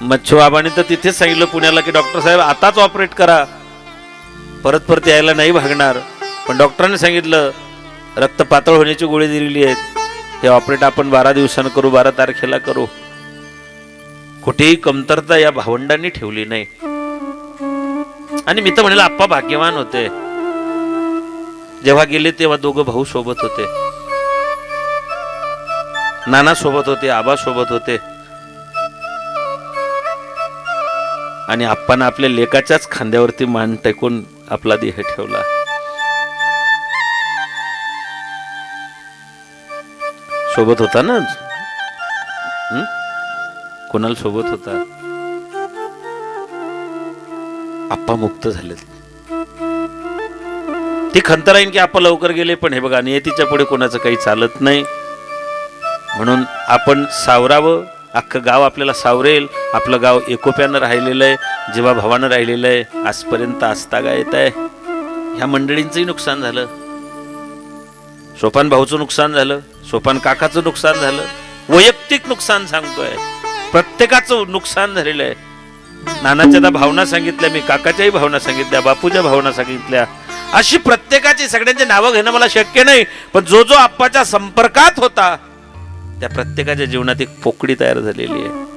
मच्छू आबाने तर तिथेच सांगितलं पुण्याला की डॉक्टर साहेब आताच ऑपरेट करा, परत यायला नाही भागणार. पण डॉक्टरांनी सांगितलं रक्त पातळ होण्याची गोळी दिलेली आहेत, हे ऑपरेट आपण 12 दिवसांनी करू, 12 तारखेला करू. कुठेही कमतरता या भावंडांनी ठेवली नाही. आणि मी तर म्हणेल आप्पा भाग्यवान होते. जेव्हा गेले तेव्हा दोघं भाऊ सोबत होते, नाना सोबत होते, आबा सोबत होते. आणि आप्पानं आपल्या लेकाच्याच खांद्यावरती मान टेकून आपला देह ठेवला. सोबत होता ना, कोणाला सोबत होता. आप्पा मुक्त झाले. ती खंत राहीन की आप्पा लवकर गेले, पण हे बघा नियतीच्या पुढे कोणाचं काही चालत नाही. म्हणून आपण सावरावं, अख्खं गाव आपल्याला सावरेल. आपलं गाव एकोप्यानं राहिलेलं आहे, जीवाभावानं राहिलेलं आहे. आजपर्यंत आस्तागा येत आहे. ह्या मंडळींचंही नुकसान झालं, सोपान भाऊचं नुकसान झालं, सोपान काकाचं नुकसान झालं, वैयक्तिक नुकसान सांगतोय, प्रत्येकाचं नुकसान झालेलं आहे. नानाच्या त्या भावना सांगितल्या, मी काकाच्याही भावना सांगितल्या, बापूच्या भावना सांगितल्या. अशी प्रत्येकाची सगळ्यांची नावं घेणं मला शक्य नाही, पण जो जो आप्पाच्या संपर्कात होता त्या प्रत्येकाच्या जीवनात एक पोकळी तयार झालेली आहे.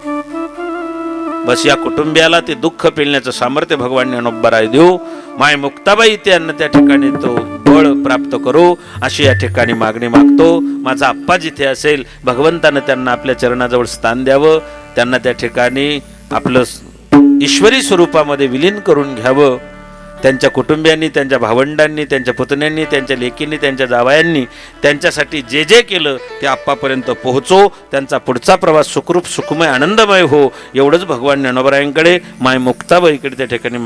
बस या कुटुंबियाला ते दुःख पेलण्याचं सामर्थ्य भगवान ज्ञानोबराय देऊ. माय मुक्ताबाई त्यांना त्या ठिकाणी तो बळ प्राप्त करू अशी या ठिकाणी मागणी मागतो. माझा आप्पा जिथे असेल भगवंतानं त्यांना आपल्या चरणाजवळ स्थान द्यावं, त्यांना त्या ठिकाणी आपलं ईश्वरी स्वरूपामध्ये विलीन करून घ्यावं. त्यांच्या कुटुंबियांनी, त्यांच्या भावंडांनी, त्यांच्या पुतण्यांनी, त्यांच्या लेकींनी, त्यांच्या जावयांनी त्यांच्यासाठी जे जे केलं ते आप्पापर्यंत पोहोचो. त्यांचा पुढचा प्रवास सुखरूप सुखमय आनंदमय हो, एवढंच भगवान ज्ञानोबरायांकडे माय मुक्ताबाईकडे त्या ठिकाणी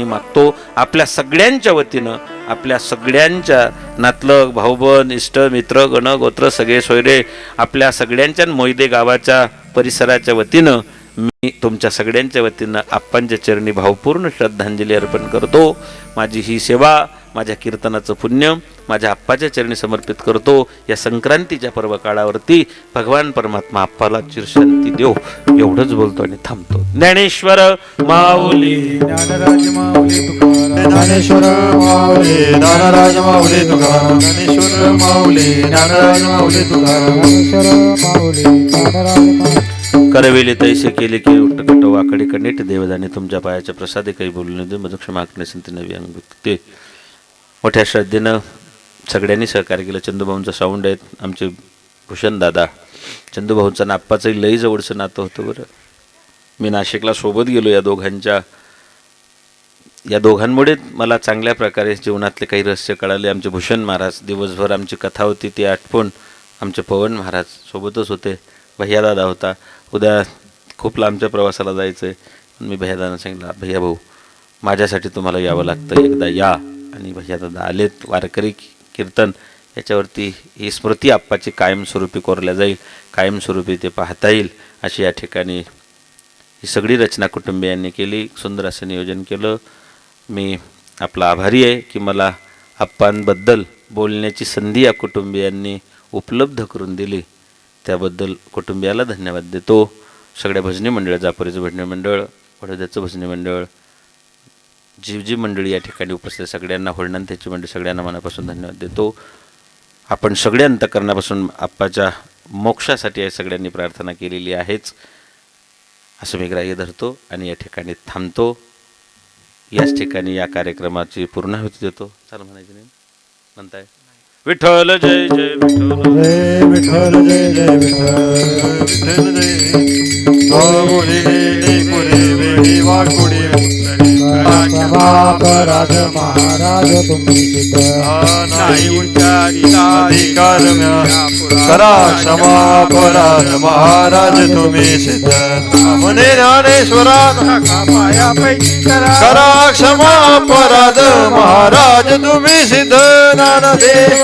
मागतो. आपल्या सगळ्यांच्या वतीनं, आपल्या सगळ्यांच्या नातलग भाऊबंद इष्ट मित्र गण गोत्र सगळे सोयरे आपल्या सगळ्यांच्या मोयदे गावाच्या परिसराच्या वतीनं मी तुमच्या सगळ्यांच्या वतीनं आप्पांच्या चरणी भावपूर्ण श्रद्धांजली अर्पण करतो. माझी ही सेवा, माझ्या कीर्तनाचं पुण्य माझ्या आप्पाच्या चरणी समर्पित करतो. या संक्रांतीच्या पर्व काळावरती भगवान परमात्मा आप्पाला चिरशांती देव, एवढंच बोलतो आणि थांबतो. ज्ञानेश्वर माऊली, ज्ञानराज माऊली तुकाराम, ज्ञानेश्वर माऊली ज्ञानराज माऊली तुकाराम, ज्ञानेश्वर माऊली ज्ञानराज माऊली तुकाराम, ज्ञानेश्वर माऊली ज्ञानराज माऊली. करविले तैसे केले की उट्टकट वाकडे कनीट देवदाने तुमच्या पायाच्या प्रसादे काही बोलू दे मज क्षमा संती नवी अंग ते. मोठ्या श्रद्धेनं सगळ्यांनी सहकार्य केलं. चंदूभाऊंचा साऊंड आहेत आमचे भूषण दादा. चंदूभाऊंचं आणि आप्पाचंही लई जवळचं नातं होतं बरं. मी नाशिकला सोबत गेलो या दोघांमुळे मला चांगल्या प्रकारे जीवनातले काही रहस्य कळाले. आमचे भूषण महाराज दिवसभर आमची कथा होती ती आठवण आमचे पवन महाराज सोबतच होते. भैयादादा होता. उद्या खूप लांबच्या प्रवासाला जायचं आहे. मी भैयादादांना सांगितलं, भैया भाऊ माझ्यासाठी तुम्हाला यावं लागतं, एकदा या. आणि भैयादादा आलेत. वारकरी कीर्तन याच्यावरती ही स्मृती आप्पाची कायमस्वरूपी कोरल्या जाईल, कायमस्वरूपी ते पाहता येईल अशी या ठिकाणी ही सगळी रचना कुटुंबियांनी केली. सुंदर असं नियोजन केलं. मी आपला आभारी आहे की मला आप्पांबद्दल बोलण्याची संधी या कुटुंबियांनी उपलब्ध करून दिली. त्याबद्दल कुटुंबियाला धन्यवाद देतो. सगळ्या भजनी मंडळ, जापोरीचं भजनी मंडळ, वडोद्याचं भजनी मंडळ, जी मंडळी या ठिकाणी उपस्थित सगळ्यांना, होळणांत्याची मंडळी सगळ्यांना मनापासून धन्यवाद देतो. आपण सगळ्या अंतःकरणापासून आप्पाच्या मोक्षासाठी या सगळ्यांनी प्रार्थना केलेली आहेच असं मी ग्राह्य धरतो आणि या ठिकाणी थांबतो. याच ठिकाणी या कार्यक्रमाची पूर्णाहुती देतो. चालू म्हणायचं नाही म्हणताय. विठ्ठल जय जय विठ्ठल, जय विठ्ठल जय जय विठ्ठल, विठ्ठल जय. माऊली पुरे वेळी वाकुडी क्षमा कराज महाराज तुम्ही सिद्ध, नाही अधिकार करा क्षमा अपराध महाराज तुम्ही सिद्ध. म्हणे ज्ञानेश्वरा पाया पैकी करा क्षमा अपराध महाराज तुम्ही सिद्ध. ज्ञानदेव